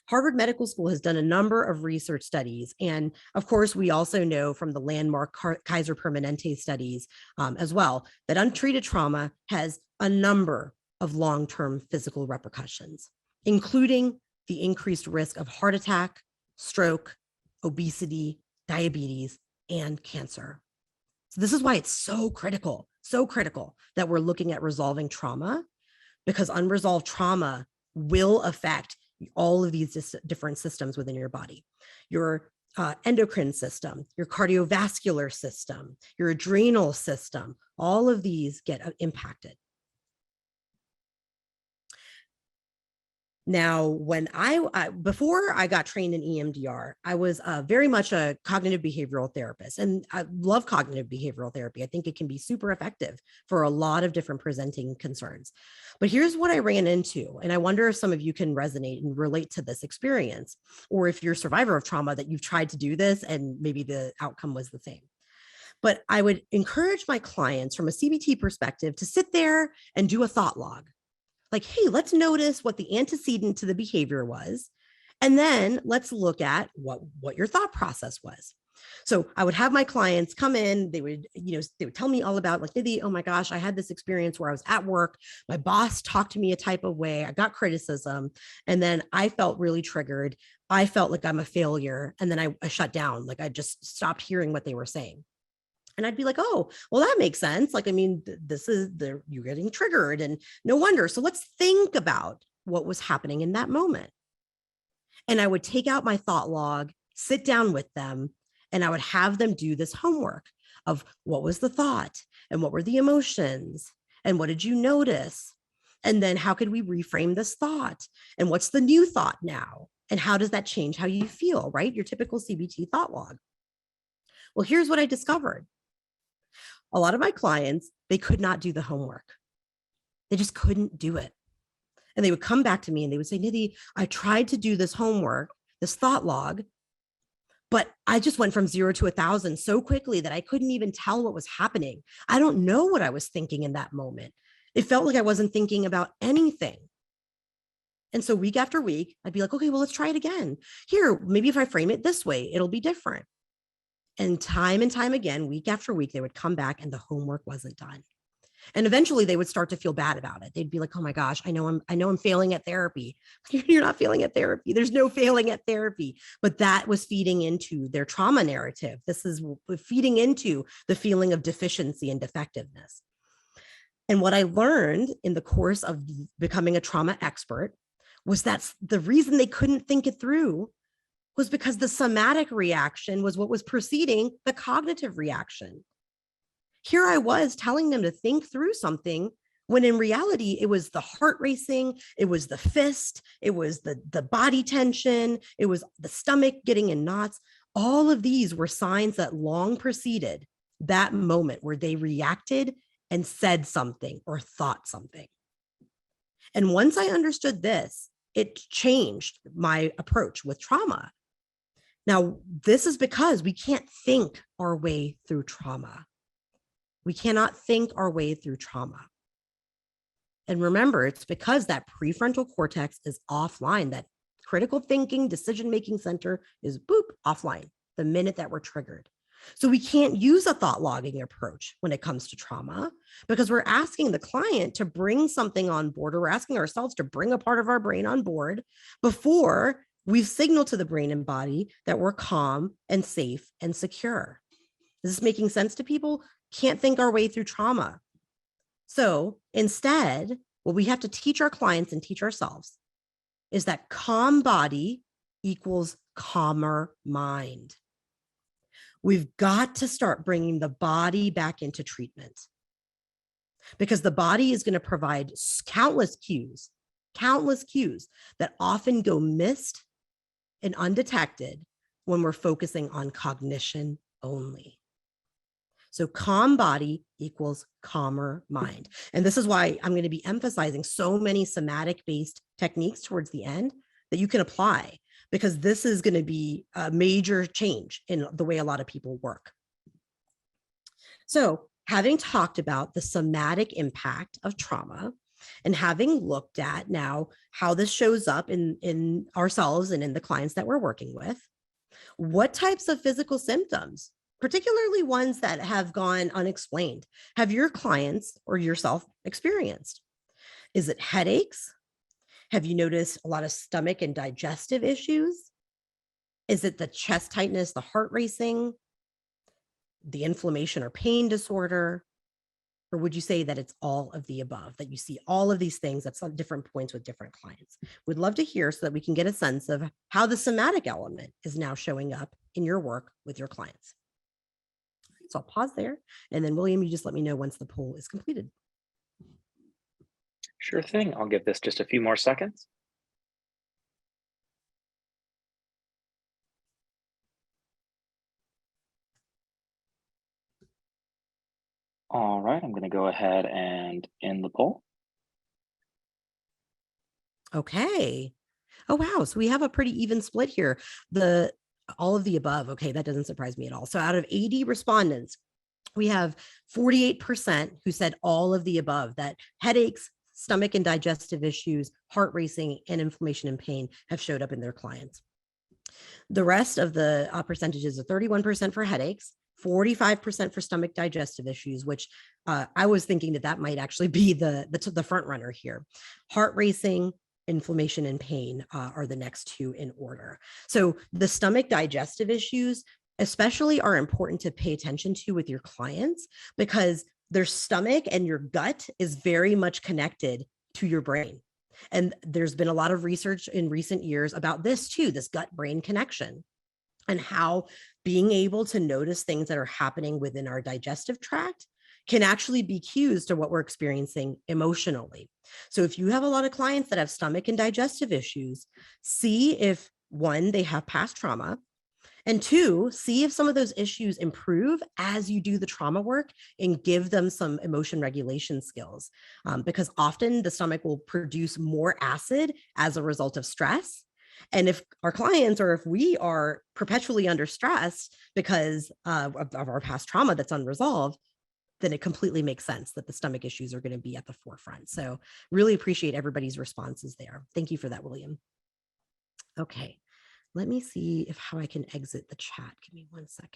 Harvard Medical School has done a number of research studies. And of course, we also know from the landmark Kaiser Permanente studies as well, that untreated trauma has a number of long-term physical repercussions, including the increased risk of heart attack, stroke, obesity, diabetes, and cancer. So this is why it's so critical that we're looking at resolving trauma, because unresolved trauma will affect all of these different systems within your body. Your endocrine system, your cardiovascular system, your adrenal system, all of these get impacted. Now, when before I got trained in EMDR, I was very much a cognitive behavioral therapist, and I love cognitive behavioral therapy. I think it can be super effective for a lot of different presenting concerns. But here's what I ran into, and I wonder if some of you can resonate and relate to this experience, or if you're a survivor of trauma that you've tried to do this and maybe the outcome was the same. But I would encourage my clients from a CBT perspective to sit there and do a thought log. Like, hey, let's notice what the antecedent to the behavior was. And then let's look at what your thought process was. So I would have my clients come in, they would tell me all about, like, Nidhi, oh my gosh, I had this experience where I was at work. My boss talked to me a type of way. I got criticism. And then I felt really triggered. I felt like I'm a failure. And then I shut down. Like, I just stopped hearing what they were saying. And I'd be like, oh, well, that makes sense. Like, I mean, you're getting triggered, and no wonder. So let's think about what was happening in that moment. And I would take out my thought log, sit down with them, and I would have them do this homework of what was the thought and what were the emotions and what did you notice? And then how could we reframe this thought? And what's the new thought now? And how does that change how you feel, right? Your typical CBT thought log. Well, here's what I discovered. A lot of my clients, they could not do the homework. They just couldn't do it. And they would come back to me and they would say, Nidhi, I tried to do this homework, this thought log, but I just went from 0 to 1,000 so quickly that I couldn't even tell what was happening. I don't know what I was thinking in that moment. It felt like I wasn't thinking about anything. And so week after week, I'd be like, okay, well, let's try it again. Here, maybe if I frame it this way, it'll be different. And time again, week after week, they would come back and the homework wasn't done. And eventually they would start to feel bad about it. They'd be like, oh my gosh, I know I'm failing at therapy. You're not failing at therapy. There's no failing at therapy. But that was feeding into their trauma narrative. This is feeding into the feeling of deficiency and defectiveness. And what I learned in the course of becoming a trauma expert was that the reason they couldn't think it through was because the somatic reaction was what was preceding the cognitive reaction. here I was telling them to think through something when in reality, it was the heart racing, it was the fist, it was the body tension, it was the stomach getting in knots. All of these were signs that long preceded that moment where they reacted and said something or thought something. And once I understood this, it changed my approach with trauma. Now, this is because we can't think our way through trauma. We cannot think our way through trauma. And remember, it's because that prefrontal cortex is offline, that critical thinking, decision-making center is boop, offline the minute that we're triggered. So we can't use a thought logging approach when it comes to trauma because we're asking the client to bring something on board, or we're asking ourselves to bring a part of our brain on board before we've signaled to the brain and body that we're calm and safe and secure. Is this making sense to people? Can't think our way through trauma. So instead, what we have to teach our clients and teach ourselves is that calm body equals calmer mind. We've got to start bringing the body back into treatment because the body is going to provide countless cues that often go missed and undetected when we're focusing on cognition only. So calm body equals calmer mind. And this is why I'm going to be emphasizing so many somatic-based techniques towards the end that you can apply, because this is going to be a major change in the way a lot of people work. So having talked about the somatic impact of trauma and having looked at now how this shows up in ourselves and in the clients that we're working with, what types of physical symptoms, particularly ones that have gone unexplained, have your clients or yourself experienced? Is it headaches? Have you noticed a lot of stomach and digestive issues? Is it the chest tightness, the heart racing, the inflammation or pain disorder? Or would you say that it's all of the above, that you see all of these things at some different points with different clients? We'd love to hear so that we can get a sense of how the somatic element is now showing up in your work with your clients. So I'll pause there. And then William, you just let me know once the poll is completed. Sure thing. I'll give this just a few more seconds. All right, I'm going to go ahead and end the poll. Okay. Oh, wow. So we have a pretty even split here. All of the above. Okay, that doesn't surprise me at all. So out of 80 respondents, we have 48% who said all of the above, that headaches, stomach and digestive issues, heart racing, and inflammation and pain have showed up in their clients. The rest of the percentages are 31% for headaches, 45% for stomach digestive issues, which I was thinking that might actually be the front runner here. Heart racing, inflammation and pain are the next two in order. So the stomach digestive issues especially are important to pay attention to with your clients because their stomach and your gut is very much connected to your brain. And there's been a lot of research in recent years about this too, this gut-brain connection, and how being able to notice things that are happening within our digestive tract can actually be cues to what we're experiencing emotionally. So if you have a lot of clients that have stomach and digestive issues, see if one, they have past trauma, and two, see if some of those issues improve as you do the trauma work and give them some emotion regulation skills. Because often the stomach will produce more acid as a result of stress. And if our clients, or if we are perpetually under stress because of our past trauma that's unresolved, then it completely makes sense that the stomach issues are going to be at the forefront. So really appreciate everybody's responses there. Thank you for that, William. Okay. Let me see how I can exit the chat. Give me 1 second.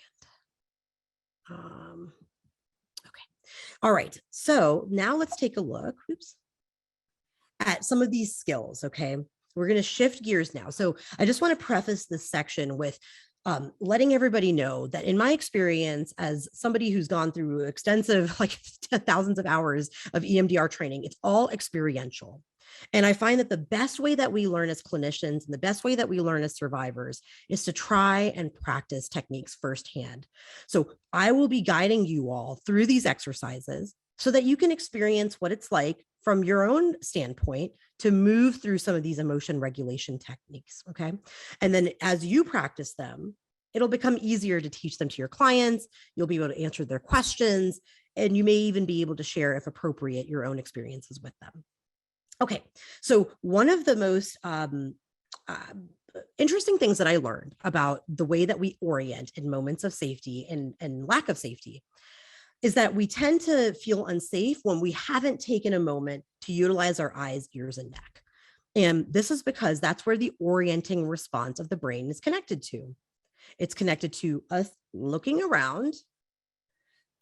Okay. All right. So now let's take a look at some of these skills. Okay. We're going to shift gears now. So I just want to preface this section with letting everybody know that in my experience as somebody who's gone through extensive, like thousands of hours of EMDR training, it's all experiential. And I find that the best way that we learn as clinicians and the best way that we learn as survivors is to try and practice techniques firsthand. So I will be guiding you all through these exercises so that you can experience what it's like from your own standpoint to move through some of these emotion regulation techniques. Okay. And then as you practice them, it'll become easier to teach them to your clients. You'll be able to answer their questions, and you may even be able to share, if appropriate, your own experiences with them. Okay, so one of the most interesting things that I learned about the way that we orient in moments of safety and lack of safety is that we tend to feel unsafe when we haven't taken a moment to utilize our eyes, ears, and neck. And this is because that's where the orienting response of the brain is connected to. It's connected to us looking around,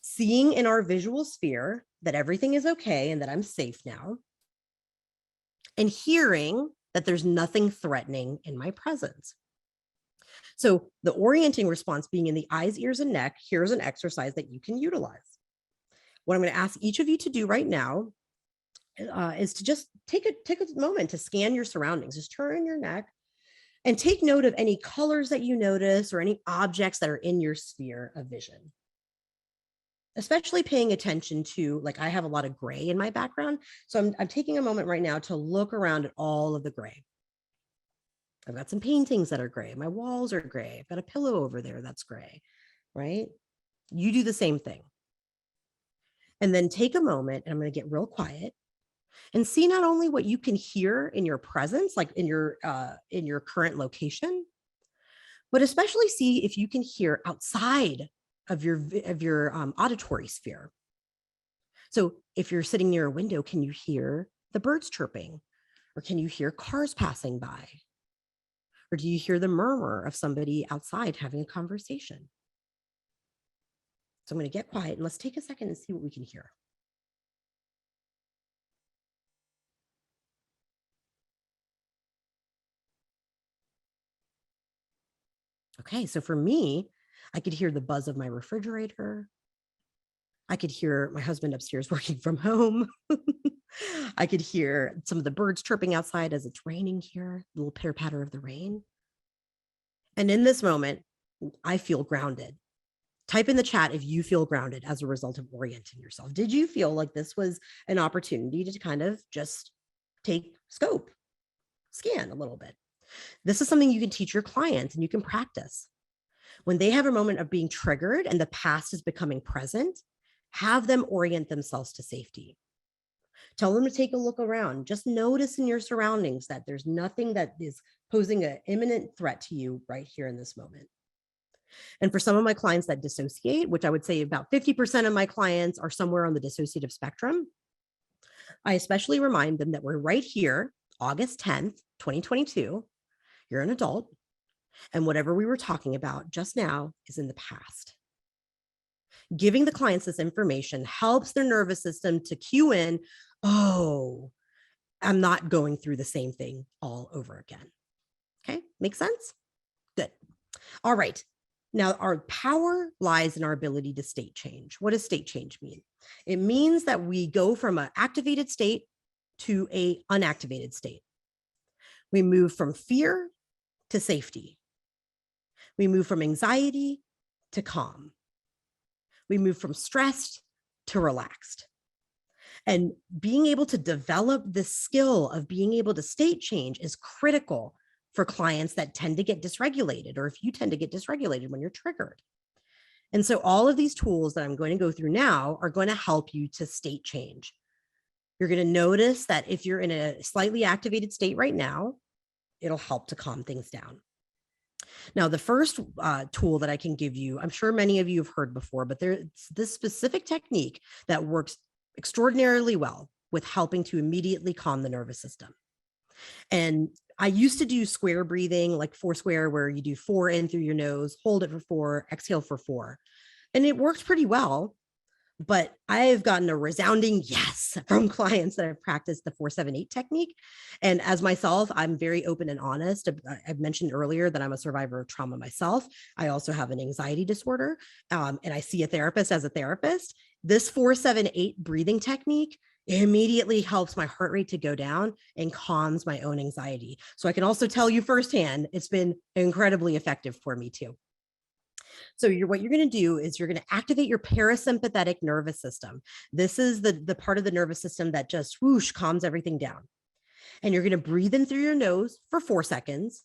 seeing in our visual sphere that everything is okay and that I'm safe now, and hearing that there's nothing threatening in my presence. So the orienting response being in the eyes, ears, and neck, here's an exercise that you can utilize. What I'm going to ask each of you to do right now is to just take a moment to scan your surroundings. Just turn your neck and take note of any colors that you notice or any objects that are in your sphere of vision. Especially paying attention to, like, I have a lot of gray in my background. So I'm taking a moment right now to look around at all of the gray. I've got some paintings that are gray. My walls are gray. I've got a pillow over there that's gray, right? You do the same thing. And then take a moment, and I'm going to get real quiet and see not only what you can hear in your presence, like in your current location, but especially see if you can hear outside of your auditory sphere. So if you're sitting near a window, can you hear the birds chirping? Or can you hear cars passing by? Or do you hear the murmur of somebody outside having a conversation? So I'm going to get quiet and let's take a second and see what we can hear. Okay, so for me, I could hear the buzz of my refrigerator. I could hear my husband upstairs working from home. I could hear some of the birds chirping outside as it's raining here, the little pitter patter of the rain. And in this moment, I feel grounded. Type in the chat if you feel grounded as a result of orienting yourself. Did you feel like this was an opportunity to kind of just take scope, scan a little bit? This is something you can teach your clients and you can practice. When they have a moment of being triggered and the past is becoming present, have them orient themselves to safety. Tell them to take a look around. Just notice in your surroundings that there's nothing that is posing an imminent threat to you right here in this moment. And for some of my clients that dissociate, which I would say about 50% of my clients are somewhere on the dissociative spectrum, I especially remind them that we're right here, August 10th, 2022. You're an adult, and whatever we were talking about just now is in the past. Giving the clients this information helps their nervous system to cue in, oh, I'm not going through the same thing all over again. Okay, makes sense? Good. All right. Now, our power lies in our ability to state change. What does state change mean? It means that we go from an activated state to an unactivated state. We move from fear to safety. We move from anxiety to calm. We move from stressed to relaxed. And being able to develop the skill of being able to state change is critical for clients that tend to get dysregulated, or if you tend to get dysregulated when you're triggered. And so all of these tools that I'm going to go through now are going to help you to state change. You're going to notice that if you're in a slightly activated state right now, it'll help to calm things down. Now, the first tool that I can give you, I'm sure many of you have heard before, but there's this specific technique that works extraordinarily well with helping to immediately calm the nervous system. And I used to do square breathing, like 4 square, where you do 4 in through your nose, hold it for 4, exhale for 4. And it worked pretty well. But I've gotten a resounding yes from clients that have practiced the 4-7-8 technique. And as myself, I'm very open and honest. I've mentioned earlier that I'm a survivor of trauma myself. I also have an anxiety disorder, and I see a therapist as a therapist. This 4-7-8 breathing technique immediately helps my heart rate to go down and calms my own anxiety. So I can also tell you firsthand, it's been incredibly effective for me too. So what you're going to do is you're going to activate your parasympathetic nervous system. This is the part of the nervous system that just whoosh calms everything down. And you're going to breathe in through your nose for 4 seconds.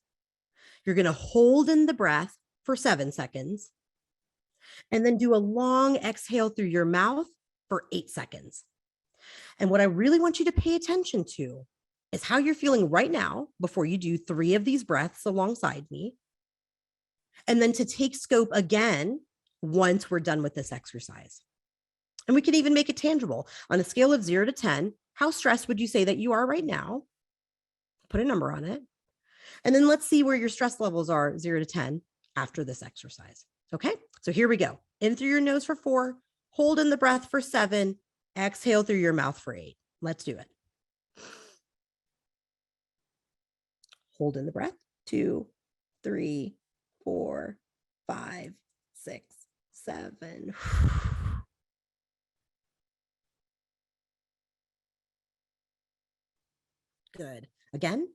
You're going to hold in the breath for 7 seconds. And then do a long exhale through your mouth for 8 seconds. And what I really want you to pay attention to is how you're feeling right now before you do 3 of these breaths alongside me. And then to take scope again once we're done with this exercise. And we can even make it tangible. On a scale of 0 to 10, how stressed would you say that you are right now? Put a number on it. And then let's see where your stress levels are 0 to 10 after this exercise. Okay, so here we go. In through your nose for 4, hold in the breath for 7, exhale through your mouth for 8. Let's do it. Hold in the breath, 2, 3, 4, 5, 6, 7. Good. Again.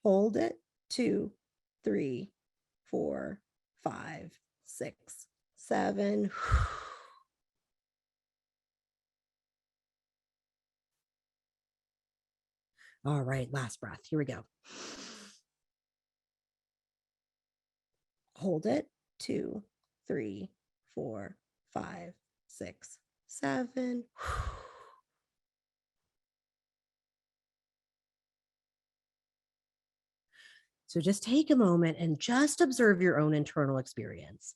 Hold it. 2, 3, 4, 5, 6, 7. All right, last breath. Here we go. Hold it. 2, 3, 4, 5, 6, 7. So just take a moment and just observe your own internal experience.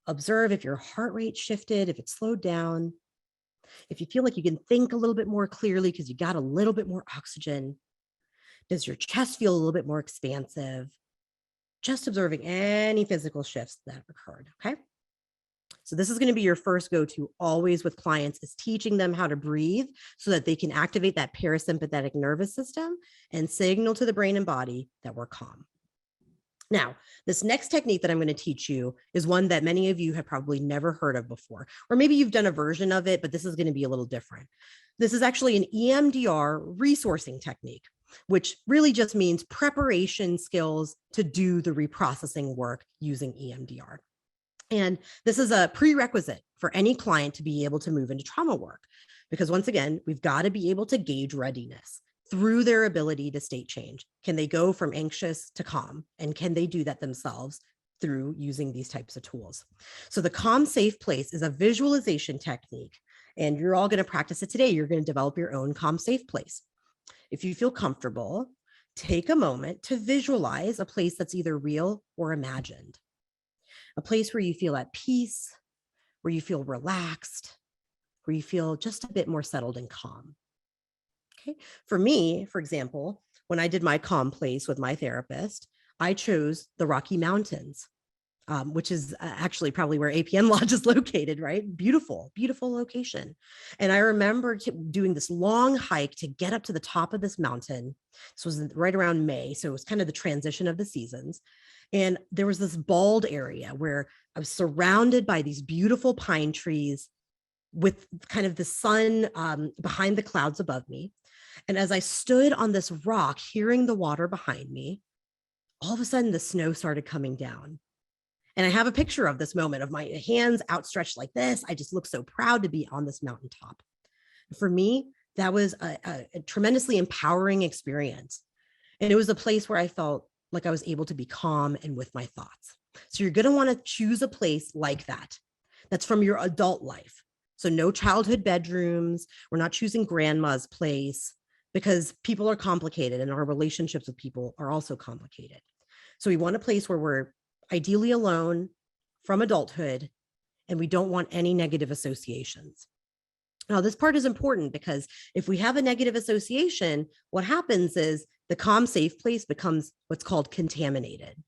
Observe if your heart rate shifted, if it slowed down, if you feel like you can think a little bit more clearly because you got a little bit more oxygen. Does your chest feel a little bit more expansive? Just observing any physical shifts that have occurred, okay? So this is going to be your first go-to always with clients, is teaching them how to breathe so that they can activate that parasympathetic nervous system and signal to the brain and body that we're calm. Now, this next technique that I'm going to teach you is one that many of you have probably never heard of before, or maybe you've done a version of it, but this is going to be a little different. This is actually an EMDR resourcing technique, which really just means preparation skills to do the reprocessing work using EMDR. And this is a prerequisite for any client to be able to move into trauma work, because once again, we've got to be able to gauge readiness through their ability to state change. Can they go from anxious to calm? And can they do that themselves through using these types of tools? So the calm safe place is a visualization technique, and you're all going to practice it today. You're going to develop your own calm safe place. If you feel comfortable, take a moment to visualize a place that's either real or imagined. A place where you feel at peace, where you feel relaxed, where you feel just a bit more settled and calm. Okay. For me, for example, when I did my calm place with my therapist, I chose the Rocky Mountains, which is actually probably where APN Lodge is located, right? Beautiful, beautiful location. And I remember doing this long hike to get up to the top of this mountain. This was right around May. So it was kind of the transition of the seasons. And there was this bald area where I was surrounded by these beautiful pine trees with kind of the sun behind the clouds above me. And as I stood on this rock, hearing the water behind me, all of a sudden the snow started coming down. And I have a picture of this moment of my hands outstretched like this. I just look so proud to be on this mountaintop. For me, that was a tremendously empowering experience. And it was a place where I felt like I was able to be calm and with my thoughts. So you're going to want to choose a place like that. That's from your adult life. So no childhood bedrooms. We're not choosing grandma's place, because people are complicated and our relationships with people are also complicated. So we want a place where we're ideally alone from adulthood, and we don't want any negative associations. Now, this part is important because if we have a negative association, what happens is the calm, safe place becomes what's called contaminated.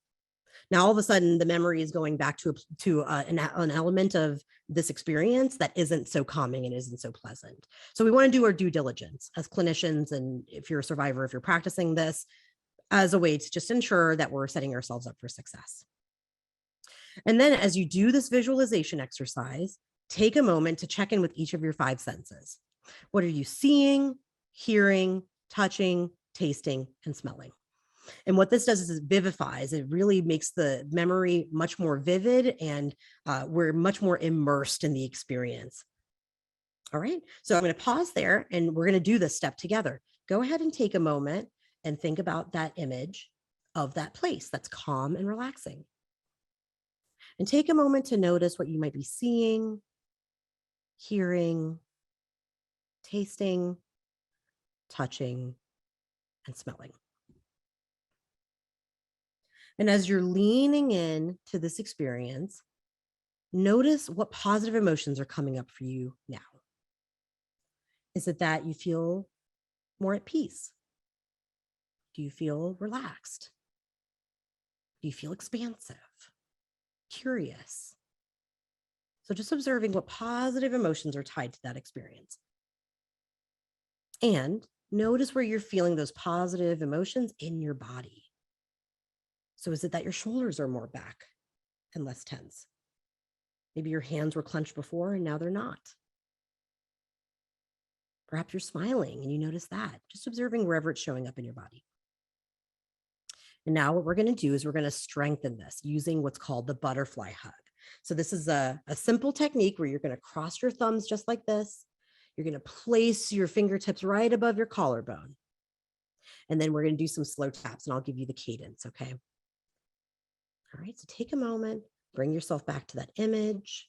Now, all of a sudden, the memory is going back to an element of this experience that isn't so calming and isn't so pleasant. So we want to do our due diligence as clinicians, and if you're a survivor, if you're practicing this, as a way to just ensure that we're setting ourselves up for success. And then as you do this visualization exercise, take a moment to check in with each of your 5 senses. What are you seeing, hearing, touching, tasting, and smelling? And what this does is it vivifies. It really makes the memory much more vivid, and we're much more immersed in the experience. All right, so I'm going to pause there, and we're going to do this step together. Go ahead and take a moment and think about that image of that place that's calm and relaxing. And take a moment to notice what you might be seeing, hearing, tasting, touching, and smelling. And as you're leaning in to this experience, notice what positive emotions are coming up for you now. Is it that you feel more at peace? Do you feel relaxed? Do you feel expansive, curious? So just observing what positive emotions are tied to that experience. And notice where you're feeling those positive emotions in your body. So is it that your shoulders are more back and less tense? Maybe your hands were clenched before and now they're not. Perhaps you're smiling and you notice that. Just observing wherever it's showing up in your body. And now what we're going to do is we're going to strengthen this using what's called the butterfly hug. So this is a simple technique where you're going to cross your thumbs just like this. You're going to place your fingertips right above your collarbone. And then we're going to do some slow taps, and I'll give you the cadence, okay? All right, so take a moment, bring yourself back to that image,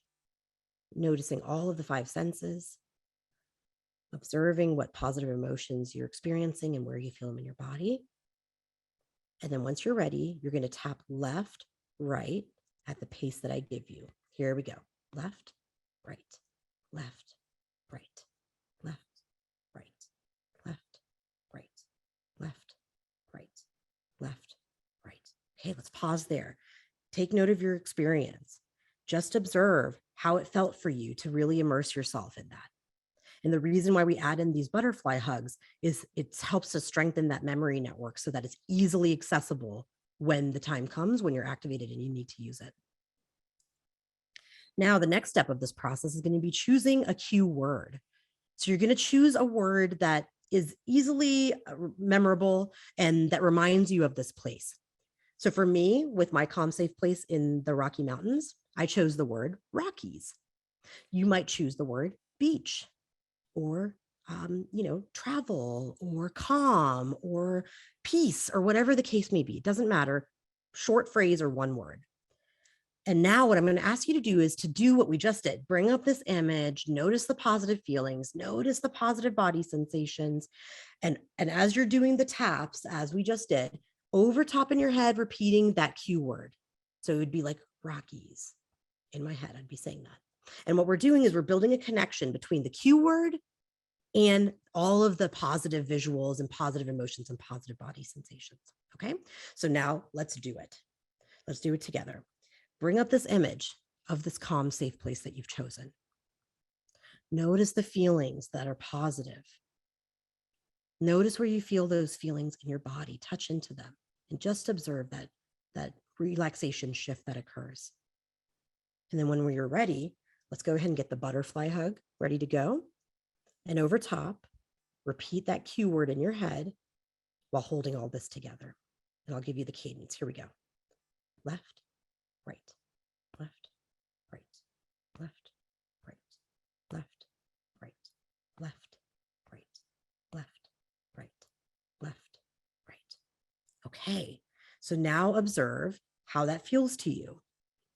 noticing all of the 5 senses, observing what positive emotions you're experiencing and where you feel them in your body. And then once you're ready, you're going to tap left, right at the pace that I give you. Here we go. Left, right, left, right, left, right, left, right, left, right, left, right. Okay, let's pause there. Take note of your experience. Just observe how it felt for you to really immerse yourself in that. And the reason why we add in these butterfly hugs is it helps to strengthen that memory network so that it's easily accessible when the time comes, when you're activated and you need to use it. Now, the next step of this process is going to be choosing a cue word. So you're going to choose a word that is easily memorable and that reminds you of this place. So for me, with my calm, safe place in the Rocky Mountains, I chose the word Rockies. You might choose the word beach, or travel, or calm, or peace, or whatever the case may be. It doesn't matter. Short phrase or one word. And now what I'm going to ask you to do is to do what we just did. Bring up this image, notice the positive feelings, notice the positive body sensations. And as you're doing the taps, as we just did, over top in your head, repeating that cue word. So it would be like Rockies. In my head, I'd be saying that. And what we're doing is we're building a connection between the cue word and all of the positive visuals and positive emotions and positive body sensations. Okay, so now let's do it. Let's do it together. Bring up this image of this calm, safe place that you've chosen. Notice the feelings that are positive. Notice where you feel those feelings in your body, touch into them, and just observe that relaxation shift that occurs. And then when you're ready, let's go ahead and get the butterfly hug ready to go. And over top, repeat that cue word in your head while holding all this together. And I'll give you the cadence. Here we go. Left, right, left, right, left, right, left, right, left, right, left, right, left, right. Okay, so now observe how that feels to you.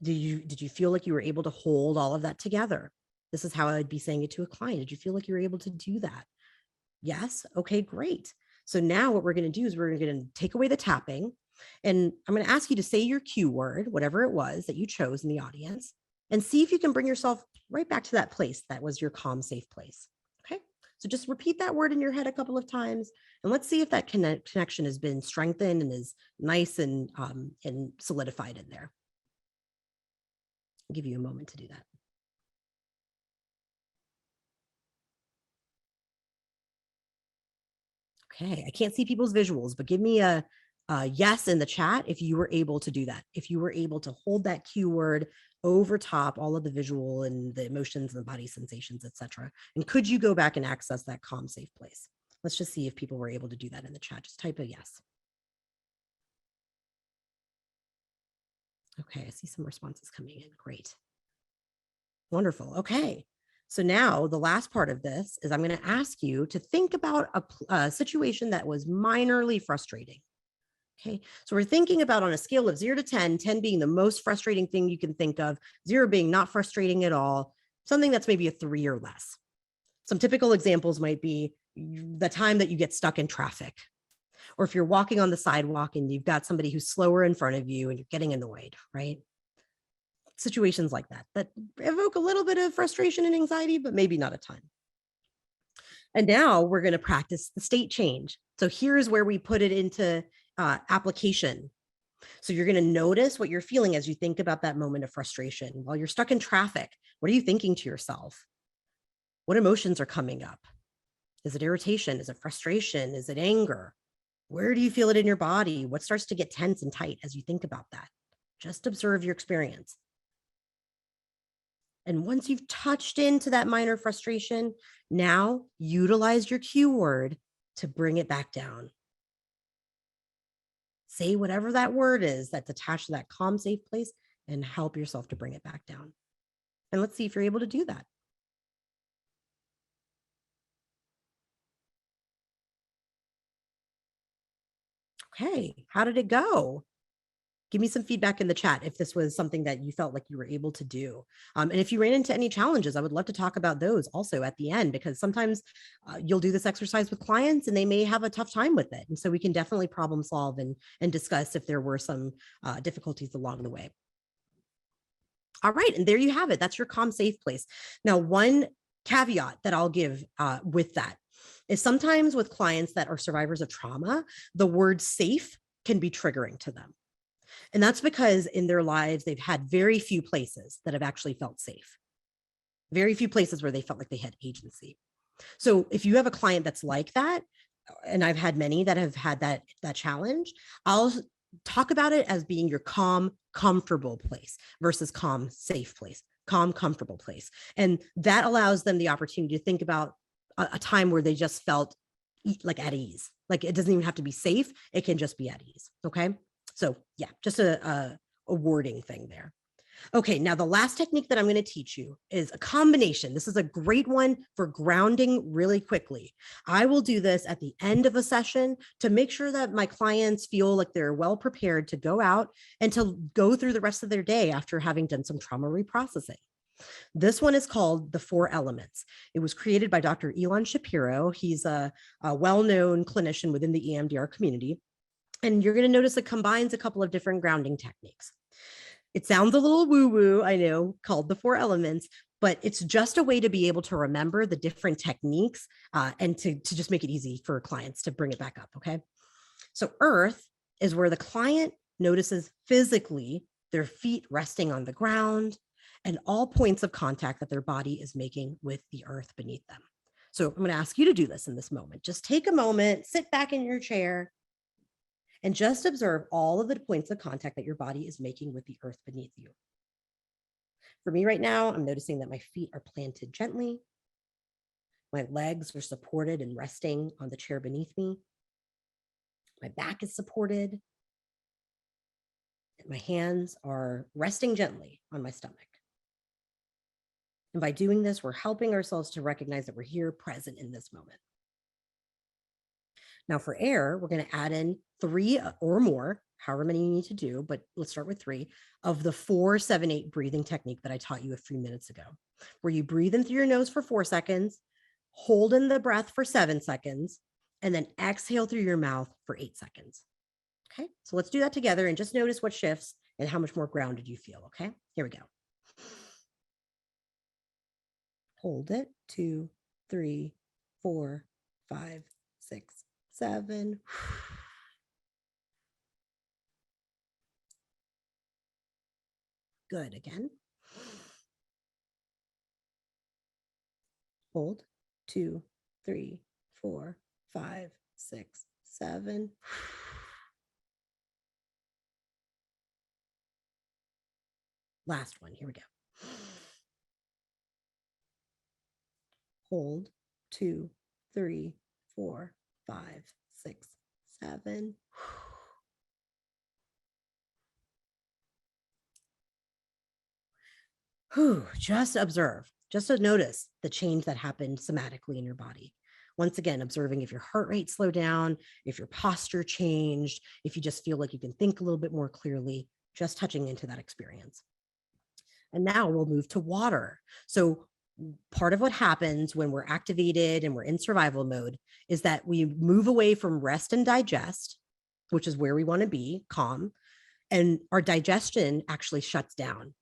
Did you feel like you were able to hold all of that together? This is how I'd be saying it to a client. Did you feel like you were able to do that? Yes. Okay, great. So now what we're going to do is we're going to take away the tapping, and I'm going to ask you to say your cue word, whatever it was that you chose in the audience, and see if you can bring yourself right back to that place that was your calm, safe place. Okay. So just repeat that word in your head a couple of times, and let's see if that connection has been strengthened and is nice and solidified in there. I'll give you a moment to do that. Okay, I can't see people's visuals, but give me a yes in the chat if you were able to do that. If you were able to hold that keyword over top all of the visual and the emotions and the body sensations, etc. And could you go back and access that calm, safe place? Let's just see if people were able to do that in the chat. Just type a yes. Okay, I see some responses coming in. Great. Wonderful. Okay. So now the last part of this is I'm going to ask you to think about a situation that was minorly frustrating. Okay, so we're thinking about on a scale of 0 to 10, 10 being the most frustrating thing you can think of, 0 being not frustrating at all, something that's maybe a 3 or less. Some typical examples might be the time that you get stuck in traffic, or if you're walking on the sidewalk and you've got somebody who's slower in front of you and you're getting annoyed, right? Situations like that evoke a little bit of frustration and anxiety, but maybe not a ton. And now we're going to practice the state change. So here's where we put it into application. So you're going to notice what you're feeling as you think about that moment of frustration. While you're stuck in traffic, what are you thinking to yourself? What emotions are coming up? Is it irritation? Is it frustration? Is it anger? Where do you feel it in your body? What starts to get tense and tight as you think about that? Just observe your experience. And once you've touched into that minor frustration, now utilize your cue word to bring it back down. Say whatever that word is that's attached to that calm, safe place and help yourself to bring it back down. And let's see if you're able to do that. Okay, how did it go? Give me some feedback in the chat if this was something that you felt like you were able to do. And if you ran into any challenges, I would love to talk about those also at the end, because sometimes you'll do this exercise with clients and they may have a tough time with it. And so we can definitely problem solve and discuss if there were some difficulties along the way. All right, and there you have it. That's your calm, safe place. Now, one caveat that I'll give with that is sometimes with clients that are survivors of trauma, the word safe can be triggering to them. And that's because in their lives, they've had very few places that have actually felt safe. Very few places where they felt like they had agency. So if you have a client that's like that, and I've had many that have had that challenge, I'll talk about it as being your calm, comfortable place versus calm, safe place, calm, comfortable place. And that allows them the opportunity to think about a time where they just felt like at ease. Like it doesn't even have to be safe. It can just be at ease. Okay. So yeah, just a wording thing there. Okay, now the last technique that I'm going to teach you is a combination. This is a great one for grounding really quickly. I will do this at the end of a session to make sure that my clients feel like they're well prepared to go out and to go through the rest of their day after having done some trauma reprocessing. This one is called the 4 elements. It was created by Dr. Elon Shapiro. He's a well-known clinician within the EMDR community. And you're going to notice it combines a couple of different grounding techniques. It sounds a little woo-woo, I know, called the 4 elements, but it's just a way to be able to remember the different techniques and to just make it easy for clients to bring it back up, okay? So earth is where the client notices physically their feet resting on the ground and all points of contact that their body is making with the earth beneath them. So I'm going to ask you to do this in this moment. Just take a moment, sit back in your chair, and just observe all of the points of contact that your body is making with the earth beneath you. For me right now, I'm noticing that my feet are planted gently. My legs are supported and resting on the chair beneath me. My back is supported. And my hands are resting gently on my stomach. And by doing this, we're helping ourselves to recognize that we're here present in this moment. Now for air, we're going to add in 3 or more, however many you need to do, but let's start with 3 of the 4-7-8 breathing technique that I taught you a few minutes ago, where you breathe in through your nose for 4 seconds, hold in the breath for 7 seconds, and then exhale through your mouth for 8 seconds. Okay, so let's do that together and just notice what shifts and how much more grounded you feel. Okay, here we go. Hold it, 2, 3, 4, 5, 6, 7. Good. Again. Hold. 2, 3, 4, 5, 6, 7. Last one. Here we go. Hold. 2, 3, 4, 5, 6, 7. Just observe, just to notice the change that happened somatically in your body. Once again, observing if your heart rate slowed down, if your posture changed, if you just feel like you can think a little bit more clearly, just touching into that experience. And now we'll move to water. So part of what happens when we're activated and we're in survival mode is that we move away from rest and digest, which is where we want to be, calm, and our digestion actually shuts down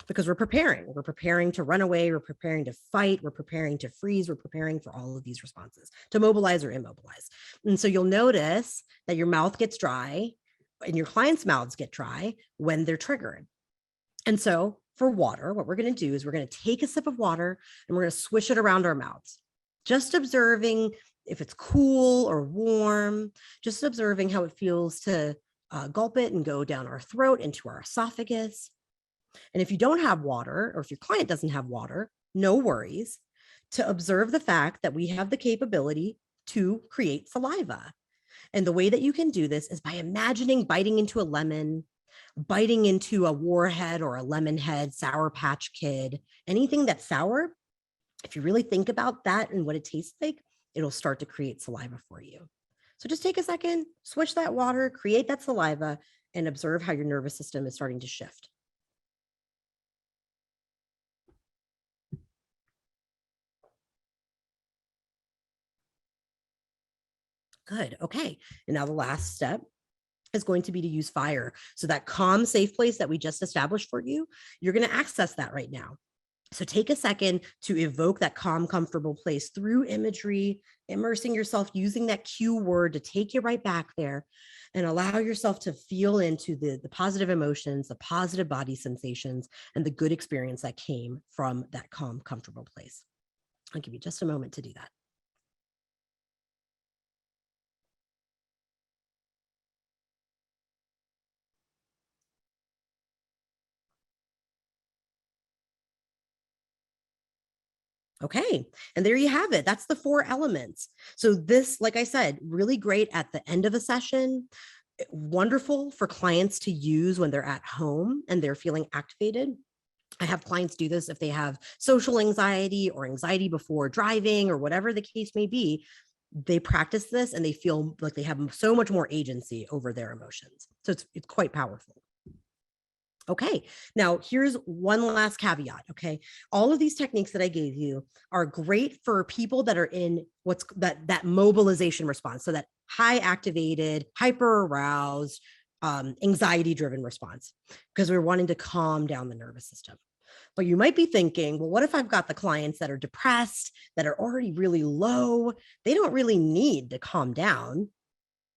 because we're preparing to run away, we're preparing to fight, we're preparing to freeze, we're preparing for all of these responses, to mobilize or immobilize. And so you'll notice that your mouth gets dry and your clients' mouths get dry when they're triggered. And so for water, what we're going to do is we're going to take a sip of water and we're going to swish it around our mouths, just observing if it's cool or warm, just observing how it feels to gulp it and go down our throat into our esophagus. And if you don't have water, or if your client doesn't have water, no worries, to observe the fact that we have the capability to create saliva. And the way that you can do this is by imagining biting into a lemon, biting into a warhead or a lemon head, Sour Patch Kid, anything that's sour. If you really think about that and what it tastes like, it'll start to create saliva for you. So just take a second, swish that water, create that saliva, and observe how your nervous system is starting to shift. Good. Okay. And now the last step is going to be to use fire. So that calm, safe place that we just established for you, you're going to access that right now. So take a second to evoke that calm, comfortable place through imagery, immersing yourself, using that cue word to take you right back there, and allow yourself to feel into the positive emotions, the positive body sensations, and the good experience that came from that calm, comfortable place. I'll give you just a moment to do that. Okay, and there you have it. That's the 4 elements. So this, like I said, really great at the end of a session, wonderful for clients to use when they're at home and they're feeling activated. I have clients do this if they have social anxiety or anxiety before driving or whatever the case may be. They practice this and they feel like they have so much more agency over their emotions. So it's quite powerful. Okay, now here's one last caveat. Okay, all of these techniques that I gave you are great for people that are in what's that mobilization response. So that high activated, hyper aroused, anxiety driven response, because we're wanting to calm down the nervous system. But you might be thinking, well, what if I've got the clients that are depressed, that are already really low? They don't really need to calm down.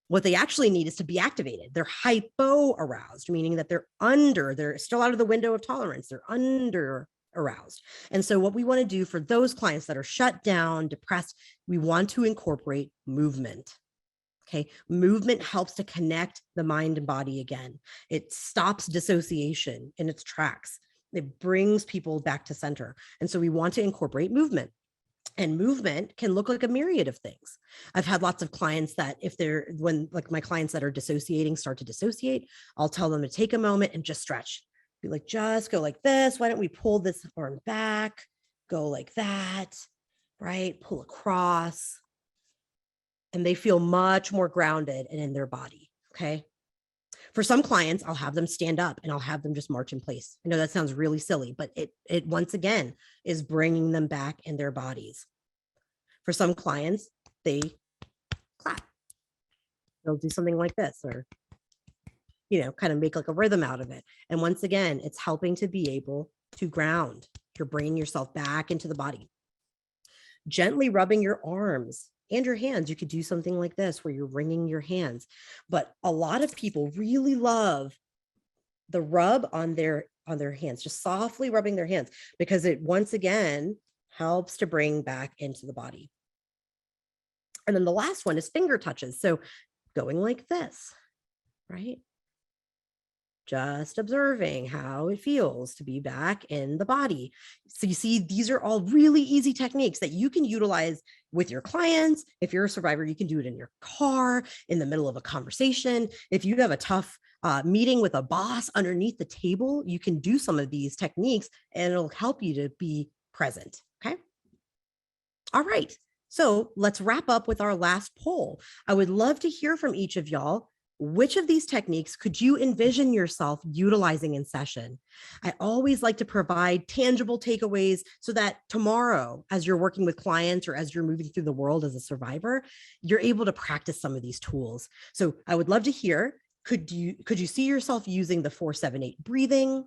What they actually need is to be activated. They're hypo aroused, meaning that they're still out of the window of tolerance. They're under aroused. And so what we want to do for those clients that are shut down, depressed, we want to incorporate movement. Okay. Movement helps to connect the mind and body again. It stops dissociation in its tracks. It brings people back to center. And so we want to incorporate movement. And movement can look like a myriad of things. I've had lots of clients that when my clients that are dissociating start to dissociate, I'll tell them to take a moment and just stretch. Be like, just go like this. Why don't we pull this arm back? Go like that, right? Pull across. And they feel much more grounded and in their body, okay? For some clients, I'll have them stand up and I'll have them just march in place. I know that sounds really silly, but it once again is bringing them back in their bodies. For some clients, they clap. They'll do something like this or, kind of make like a rhythm out of it. And once again, it's helping to be able to ground. You're bringing yourself back into the body. Gently rubbing your arms and your hands. You could do something like this where you're wringing your hands. But a lot of people really love the rub on their hands, just softly rubbing their hands, because it once again helps to bring back into the body. And then the last one is finger touches. So going like this, right? Just observing how it feels to be back in the body. So you see, these are all really easy techniques that you can utilize with your clients. If you're a survivor, you can do it in your car, in the middle of a conversation. If you have a tough meeting with a boss underneath the table, you can do some of these techniques and it'll help you to be present. Okay. All right. So let's wrap up with our last poll. I would love to hear from each of y'all. Which of these techniques could you envision yourself utilizing in session? I always like to provide tangible takeaways so that tomorrow, as you're working with clients or as you're moving through the world as a survivor, you're able to practice some of these tools. So I would love to hear, could you see yourself using the 4-7-8 breathing,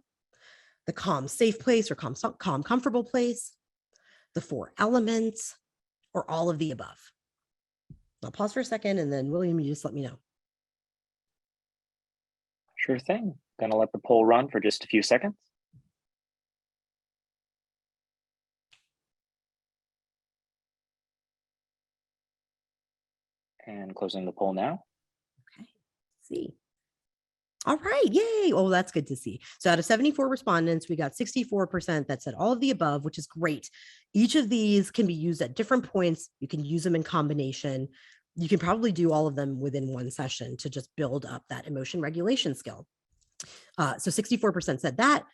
the calm safe place or calm comfortable place, the 4 elements, or all of the above? I'll pause for a second and then William, you just let me know. Sure thing. Gonna let the poll run for just a few seconds. And closing the poll now. Okay, let's see. All right, yay. Oh, that's good to see. So out of 74 respondents, we got 64% that said all of the above, which is great. Each of these can be used at different points. You can use them in combination. You can probably do all of them within one session to just build up that emotion regulation skill. So 64% said that.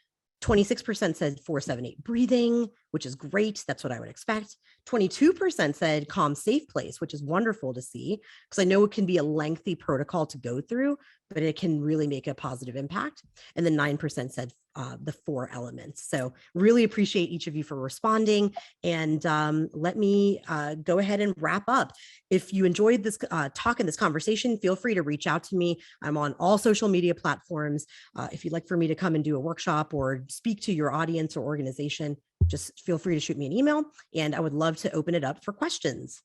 26% said 4-7-8 breathing, which is great. That's what I would expect. 22% said calm, safe place, which is wonderful to see, because I know it can be a lengthy protocol to go through, but it can really make a positive impact. And then 9% said the 4 elements. So really appreciate each of you for responding. And let me go ahead and wrap up. If you enjoyed this talk and this conversation, feel free to reach out to me. I'm on all social media platforms. If you'd like for me to come and do a workshop or speak to your audience or organization, just feel free to shoot me an email, and I would love to open it up for questions.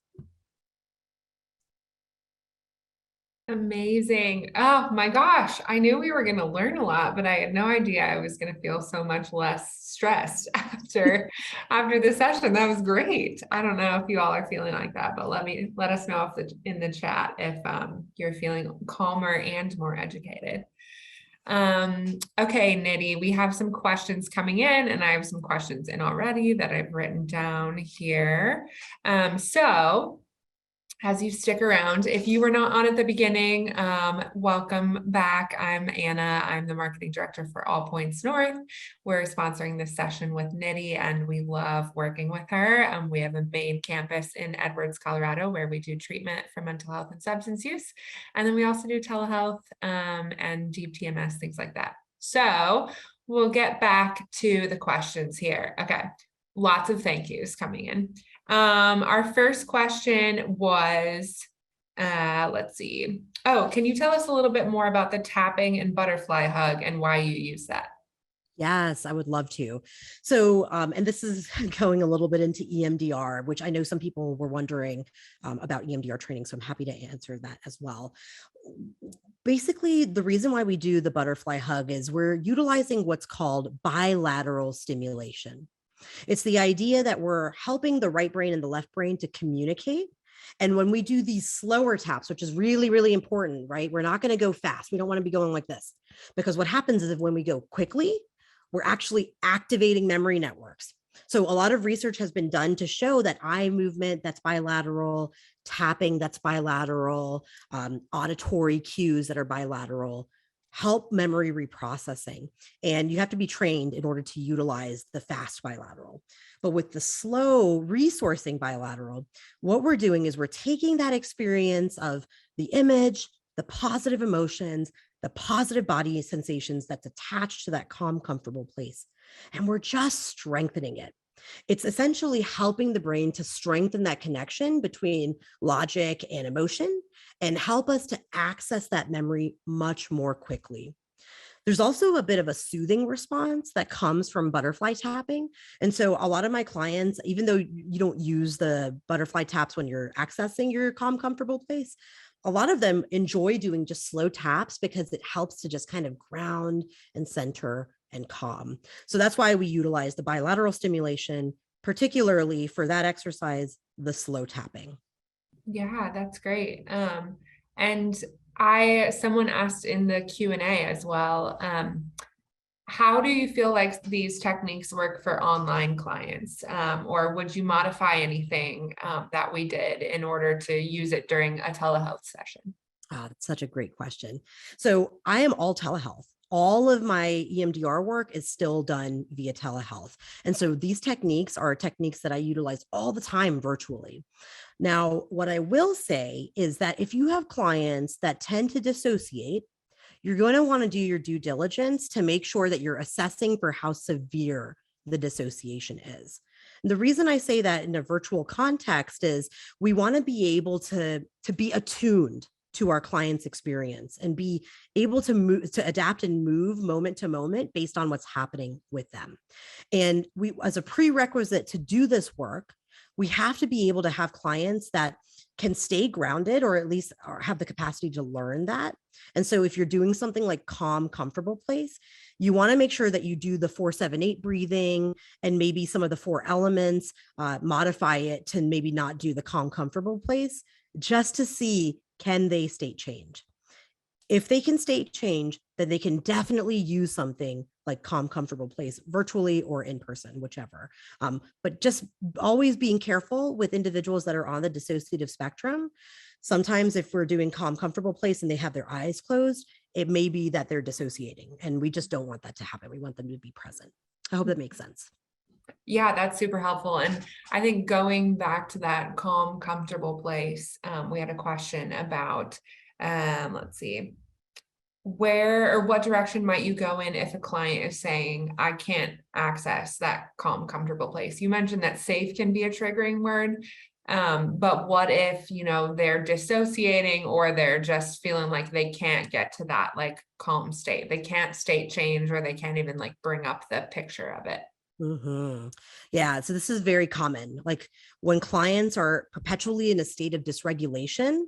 Amazing. Oh my gosh. I knew we were going to learn a lot, but I had no idea I was going to feel so much less stressed after this session. That was great. I don't know if you all are feeling like that, but let us know if in the chat if you're feeling calmer and more educated. Okay, Nidhi, we have some questions coming in, and I have some questions in already that I've written down here. So as you stick around, if you were not on at the beginning, welcome back. I'm Anna. I'm the marketing director for All Points North. We're sponsoring this session with Nidhi, and we love working with her. We have a main campus in Edwards, Colorado, where we do treatment for mental health and substance use. And then we also do telehealth and deep TMS, things like that. So we'll get back to the questions here. Okay, lots of thank yous coming in. Our first question was, let's see. Oh, can you tell us a little bit more about the tapping and butterfly hug and why you use that? Yes, I would love to. So, and this is going a little bit into EMDR, which I know some people were wondering about EMDR training, so I'm happy to answer that as well. Basically, the reason why we do the butterfly hug is we're utilizing what's called bilateral stimulation. It's the idea that we're helping the right brain and the left brain to communicate. And when we do these slower taps, which is really, really important, right? We're not going to go fast. We don't want to be going like this, because what happens is if when we go quickly, we're actually activating memory networks. So a lot of research has been done to show that eye movement that's bilateral, tapping that's bilateral, auditory cues that are bilateral, help memory reprocessing. And you have to be trained in order to utilize the fast bilateral. But with the slow resourcing bilateral, what we're doing is we're taking that experience of the image, the positive emotions, the positive body sensations that's attached to that calm, comfortable place, and we're just strengthening it. It's essentially helping the brain to strengthen that connection between logic and emotion and help us to access that memory much more quickly. There's also a bit of a soothing response that comes from butterfly tapping. And so a lot of my clients, even though you don't use the butterfly taps when you're accessing your calm, comfortable place, a lot of them enjoy doing just slow taps because it helps to just kind of ground and center and calm. So that's why we utilize the bilateral stimulation, particularly for that exercise, the slow tapping. Yeah, that's great. And someone asked in the Q&A as well, how do you feel like these techniques work for online clients? Or would you modify anything that we did in order to use it during a telehealth session? That's such a great question. So I am all telehealth. All of my EMDR work is still done via telehealth. And so these techniques are techniques that I utilize all the time virtually. Now, what I will say is that if you have clients that tend to dissociate, you're going to want to do your due diligence to make sure that you're assessing for how severe the dissociation is. And the reason I say that in a virtual context is we want to be able to be attuned to our client's experience and be able to move, to adapt and move moment to moment based on what's happening with them. And we, as a prerequisite to do this work, we have to be able to have clients that can stay grounded or at least have the capacity to learn that. And so if you're doing something like calm, comfortable place, you want to make sure that you do the 4-7-8 breathing and maybe some of the 4 elements, modify it to maybe not do the calm, comfortable place, just to see, can they state change? If they can state change, then they can definitely use something like calm, comfortable place virtually or in person, whichever. But just always being careful with individuals that are on the dissociative spectrum. Sometimes if we're doing calm, comfortable place and they have their eyes closed, it may be that they're dissociating, and we just don't want that to happen. We want them to be present. I hope that makes sense. Yeah, that's super helpful. And I think going back to that calm, comfortable place, we had a question about, let's see, where or what direction might you go in if a client is saying, I can't access that calm, comfortable place? You mentioned that safe can be a triggering word. But what if, they're dissociating or they're just feeling like they can't get to that like calm state? They can't state change, or they can't even like bring up the picture of it. Yeah, so this is very common. Like when clients are perpetually in a state of dysregulation,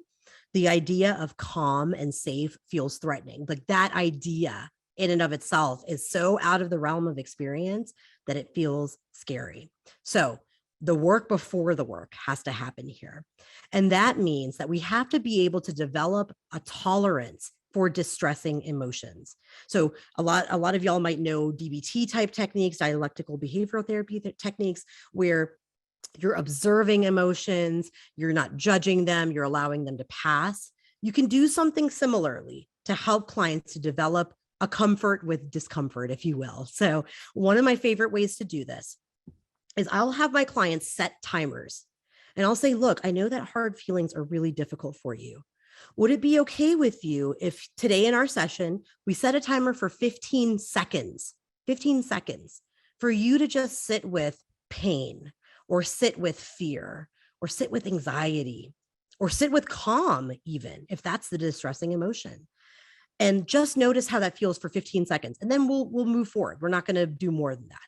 the idea of calm and safe feels threatening. Like that idea in and of itself is so out of the realm of experience that it feels scary. So the work before the work has to happen here. And that means that we have to be able to develop a tolerance for distressing emotions. So a lot of y'all might know DBT type techniques, dialectical behavioral therapy techniques, where you're observing emotions, you're not judging them, you're allowing them to pass. You can do something similarly to help clients to develop a comfort with discomfort, if you will. So one of my favorite ways to do this is I'll have my clients set timers, and I'll say, look, I know that hard feelings are really difficult for you. Would it be okay with you if today in our session, we set a timer for 15 seconds for you to just sit with pain, or sit with fear, or sit with anxiety, or sit with calm, even if that's the distressing emotion. And just notice how that feels for 15 seconds. And then we'll move forward. We're not going to do more than that.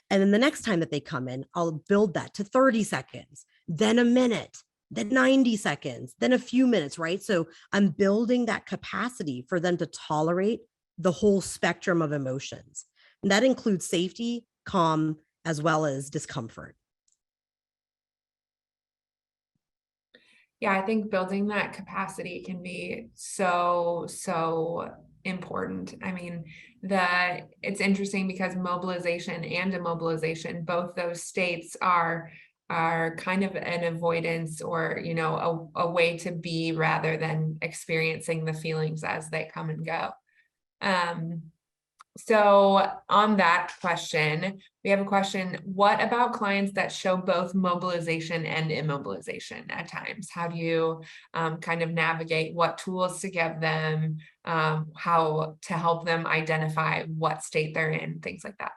And then the next time that they come in, I'll build that to 30 seconds, then a minute, then 90 seconds, then a few minutes, right? So I'm building that capacity for them to tolerate the whole spectrum of emotions. And that includes safety, calm, as well as discomfort. Yeah, I think building that capacity can be so important. I mean, it's interesting because mobilization and immobilization, both those states are kind of an avoidance, or a way to be rather than experiencing the feelings as they come and go. So on that question, we have a question: what about clients that show both mobilization and immobilization at times? How do you kind of navigate what tools to give them, how to help them identify what state they're in, things like that?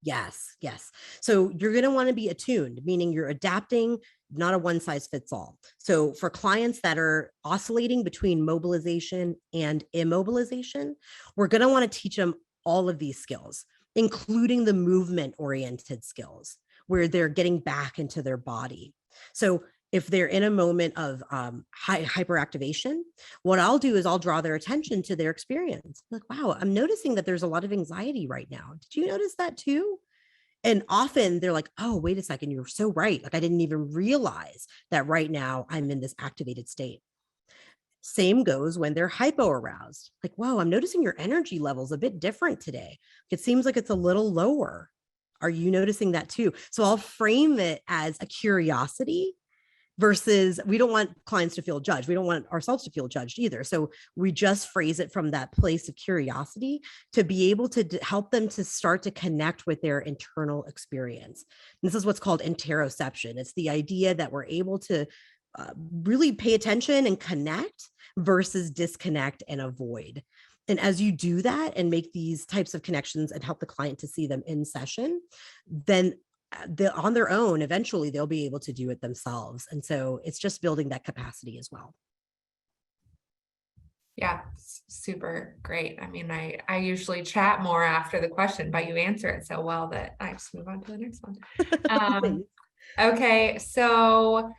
Yes, yes. So you're going to want to be attuned, meaning you're adapting, not a one size fits all. So for clients that are oscillating between mobilization and immobilization, we're going to want to teach them all of these skills, including the movement oriented skills where they're getting back into their body. So if they're in a moment of hyperactivation, what I'll do is I'll draw their attention to their experience. Like, wow, I'm noticing that there's a lot of anxiety right now. Did you notice that too? And often they're like, oh, wait a second, you're so right. Like, I didn't even realize that right now I'm in this activated state. Same goes when they're hypoaroused. Like, whoa, I'm noticing your energy levels a bit different today. It seems like it's a little lower. Are you noticing that too? So I'll frame it as a curiosity versus we don't want clients to feel judged. We don't want ourselves to feel judged either. So we just phrase it from that place of curiosity to be able to help them to start to connect with their internal experience. And this is what's called interoception. It's the idea that we're able to really pay attention and connect versus disconnect and avoid. And as you do that and make these types of connections and help the client to see them in session, then on their own, eventually they'll be able to do it themselves. And so it's just building that capacity as well. Yeah, super great. I mean, I usually chat more after the question, but you answer it so well that I just move on to the next one. Okay, so,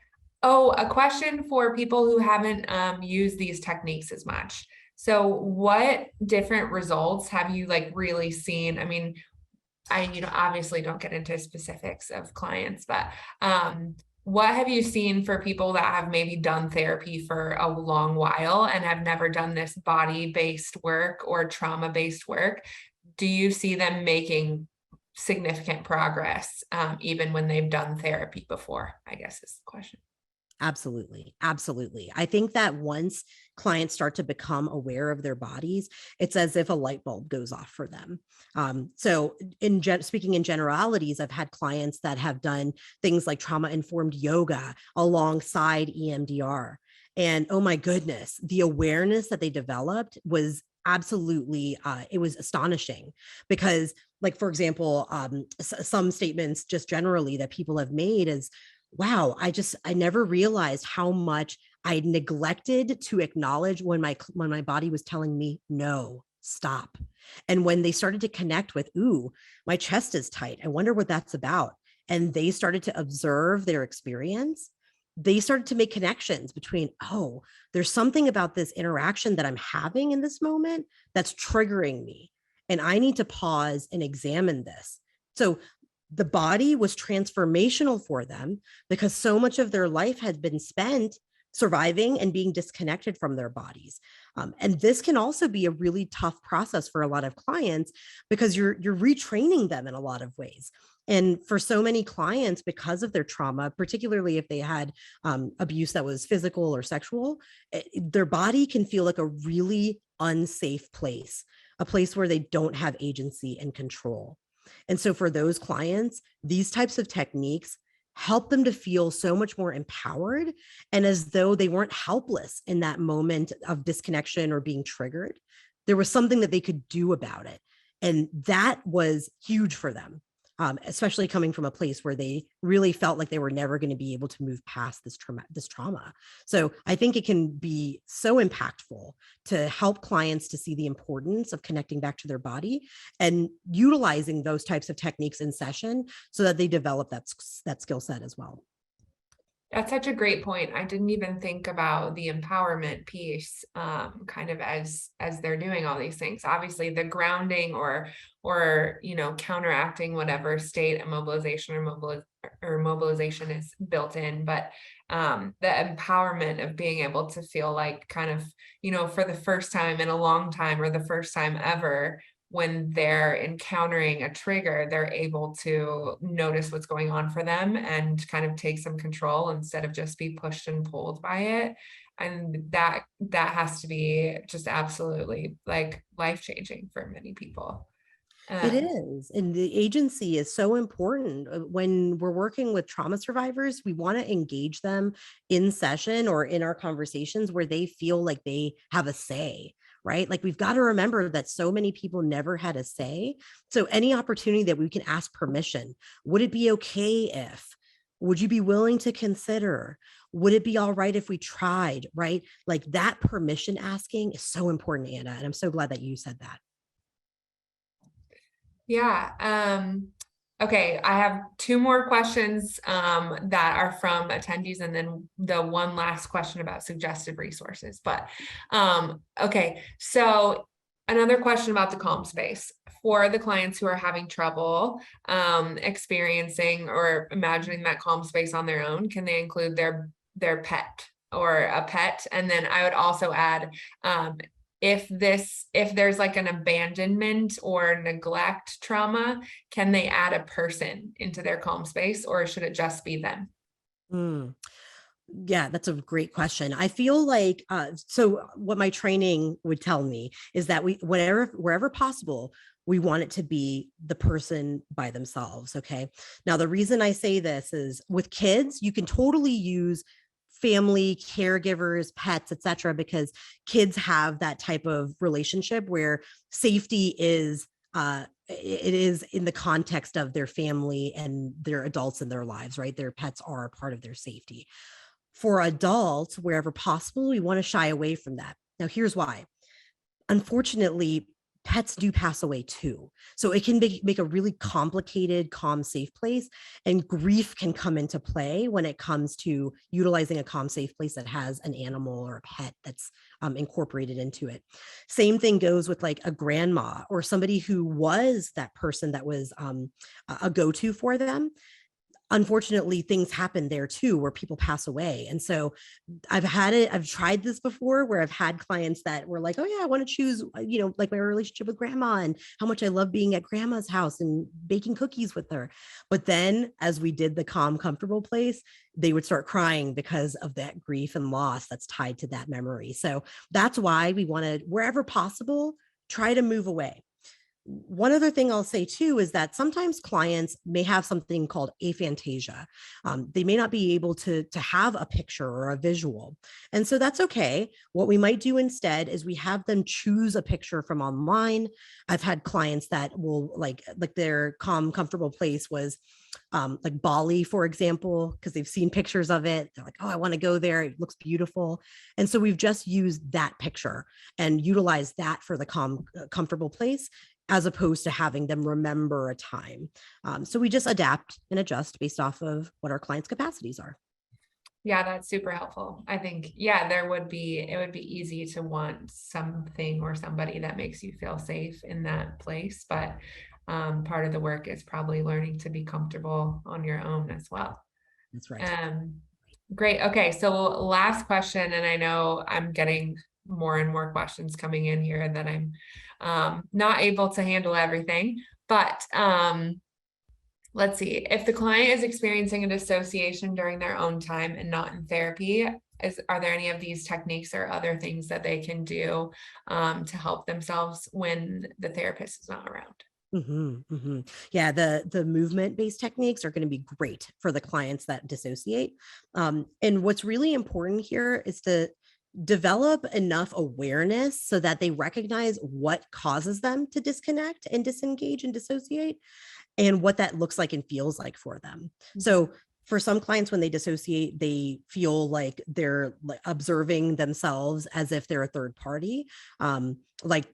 a question for people who haven't used these techniques as much. So what different results have you like really seen? I mean, I, obviously don't get into specifics of clients, but what have you seen for people that have maybe done therapy for a long while and have never done this body-based work or trauma-based work? Do you see them making significant progress even when they've done therapy before, I guess is the question. Absolutely. Absolutely. I think that once clients start to become aware of their bodies, it's as if a light bulb goes off for them. So speaking in generalities, I've had clients that have done things like trauma-informed yoga alongside EMDR. And oh my goodness, the awareness that they developed was absolutely, it was astonishing because like, for example, some statements just generally that people have made is, wow, I never realized how much I neglected to acknowledge when my body was telling me, no, stop. And when they started to connect with, ooh, my chest is tight. I wonder what that's about. And they started to observe their experience. They started to make connections between, oh, there's something about this interaction that I'm having in this moment that's triggering me. And I need to pause and examine this. So the body was transformational for them because so much of their life had been spent surviving and being disconnected from their bodies. And this can also be a really tough process for a lot of clients because you're retraining them in a lot of ways. And for so many clients, because of their trauma, particularly if they had abuse that was physical or sexual, their body can feel like a really unsafe place, a place where they don't have agency and control. And so for those clients, these types of techniques help them to feel so much more empowered and as though they weren't helpless in that moment of disconnection or being triggered. There was something that they could do about it. And that was huge for them, especially coming from a place where they really felt like they were never going to be able to move past this trauma. So I think it can be so impactful to help clients to see the importance of connecting back to their body and utilizing those types of techniques in session so that they develop that skill set as well. That's such a great point. I didn't even think about the empowerment piece, kind of as they're doing all these things. Obviously, the grounding or counteracting whatever state immobilization or mobilization is built in, but the empowerment of being able to feel like kind of, for the first time in a long time or the first time ever, when they're encountering a trigger, they're able to notice what's going on for them and kind of take some control instead of just be pushed and pulled by it. And that has to be just absolutely like life-changing for many people. It is. And the agency is so important. When we're working with trauma survivors, we want to engage them in session or in our conversations where they feel like they have a say, right? Like we've got to remember that so many people never had a say. So any opportunity that we can ask permission, would it be okay if, would you be willing to consider? Would it be all right if we tried, right? Like that permission asking is so important, Anna. And I'm so glad that you said that. Yeah. Okay, I have two more questions that are from attendees, and then the one last question about suggested resources. But okay, so another question about the calm space for the clients who are having trouble experiencing or imagining that calm space on their own. Can they include their pet or a pet? And then I would also add, if there's like an abandonment or neglect trauma, can they add a person into their calm space, or should it just be them? Mm. Yeah, that's a great question. I feel like, so what my training would tell me is that wherever possible, we want it to be the person by themselves. Okay. Now, the reason I say this is with kids, you can totally use family, caregivers, pets, etc., because kids have that type of relationship where safety is it is in the context of their family and their adults in their lives, right? Their pets are a part of their safety. For adults, wherever possible, we want to shy away from that. Now, here's why. Unfortunately, pets do pass away too. So it can make a really complicated, calm, safe place. And grief can come into play when it comes to utilizing a calm, safe place that has an animal or a pet that's incorporated into it. Same thing goes with like a grandma or somebody who was that person that was a go-to for them. Unfortunately, things happen there too, where people pass away. And so I've tried this before where I've had clients that were like, oh yeah, I want to choose, like my relationship with grandma and how much I love being at grandma's house and baking cookies with her. But then as we did the calm, comfortable place, they would start crying because of that grief and loss that's tied to that memory. So that's why we want to, wherever possible, try to move away. One other thing I'll say too is that sometimes clients may have something called aphantasia. They may not be able to have a picture or a visual. And so that's okay. What we might do instead is we have them choose a picture from online. I've had clients that will like their calm, comfortable place was like Bali, for example, because they've seen pictures of it. They're like, oh, I want to go there. It looks beautiful. And so we've just used that picture and utilized that for the calm, comfortable place, as opposed to having them remember a time. So we just adapt and adjust based off of what our clients' capacities are. Yeah, that's super helpful. I think, yeah, it would be easy to want something or somebody that makes you feel safe in that place. But part of the work is probably learning to be comfortable on your own as well. That's right. Great. Okay. So last question, and I know I'm getting more and more questions coming in here that I'm not able to handle everything, but let's see. If the client is experiencing a dissociation during their own time and not in therapy, are there any of these techniques or other things that they can do to help themselves when the therapist is not around? Yeah, the movement-based techniques are going to be great for the clients that dissociate. And what's really important here is to develop enough awareness so that they recognize what causes them to disconnect and disengage and dissociate and what that looks like and feels like for them. So for some clients, when they dissociate, they feel like they're observing themselves as if they're a third party, like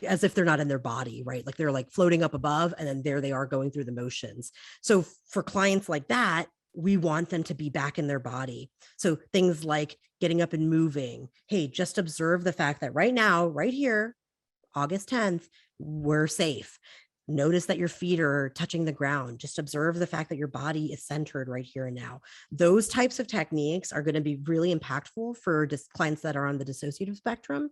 as if they're not in their body, right? Like they're like floating up above and then there they are going through the motions. So for clients like that, we want them to be back in their body. So things like getting up and moving. Hey, just observe the fact that right now, right here, August 10th, we're safe. Notice that your feet are touching the ground. Just observe the fact that your body is centered right here and now. Those types of techniques are going to be really impactful for clients that are on the dissociative spectrum,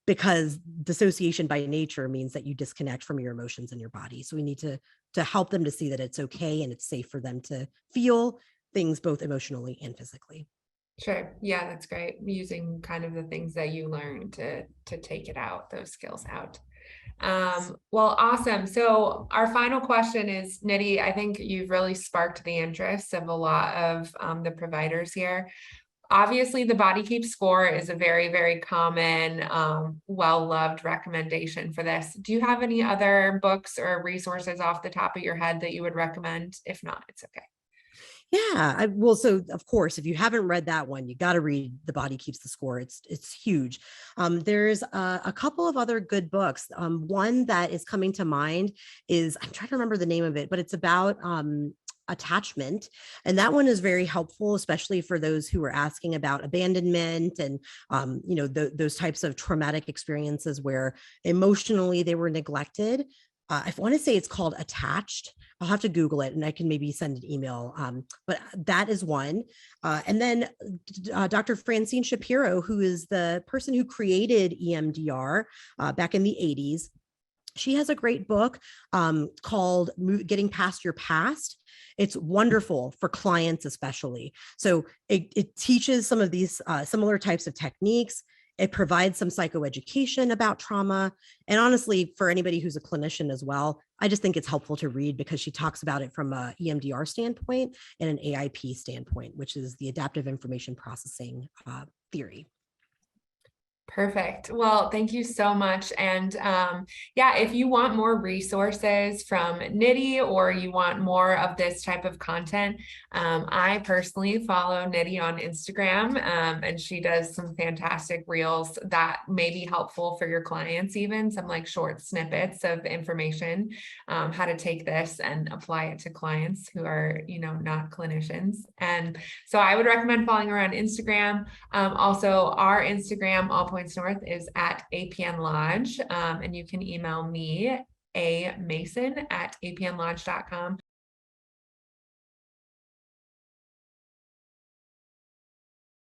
because dissociation by nature means that you disconnect from your emotions and your body. So we need to help them to see that it's okay and it's safe for them to feel things both emotionally and physically. Sure. Yeah, that's great. Using kind of the things that you learn to take it out, those skills out. Well, awesome. So our final question is, Nidhi, I think you've really sparked the interest of a lot of the providers here. obviously the Body Keep score is a very, very common, well-loved recommendation for this. Do you have any other books or resources off the top of your head that you would recommend? If not, it's okay. Yeah, well, so of course, if you haven't read that one, you got to read The Body Keeps the Score. It's huge. There's a couple of other good books. One that is coming to mind is, I'm trying to remember the name of it, but it's about attachment, and that one is very helpful, especially for those who are asking about abandonment and those types of traumatic experiences where emotionally they were neglected. I want to say it's called Attached. I'll have to Google it and I can maybe send an email. But that is one. And then Dr. Francine Shapiro, who is the person who created EMDR back in the 80s. She has a great book called Getting Past Your Past. It's wonderful for clients, especially. So it teaches some of these similar types of techniques. It provides some psychoeducation about trauma. And honestly, for anybody who's a clinician as well, I just think it's helpful to read because she talks about it from a EMDR standpoint and an AIP standpoint, which is the adaptive information processing theory. Perfect. Well, thank you so much. And yeah, if you want more resources from Nidhi or you want more of this type of content, I personally follow Nidhi on Instagram and she does some fantastic reels that may be helpful for your clients, even some like short snippets of information, how to take this and apply it to clients who are, not clinicians. And so I would recommend following her on Instagram. Also, our Instagram, All Points North, is at APN Lodge, and you can email me, amason@apnlodge.com.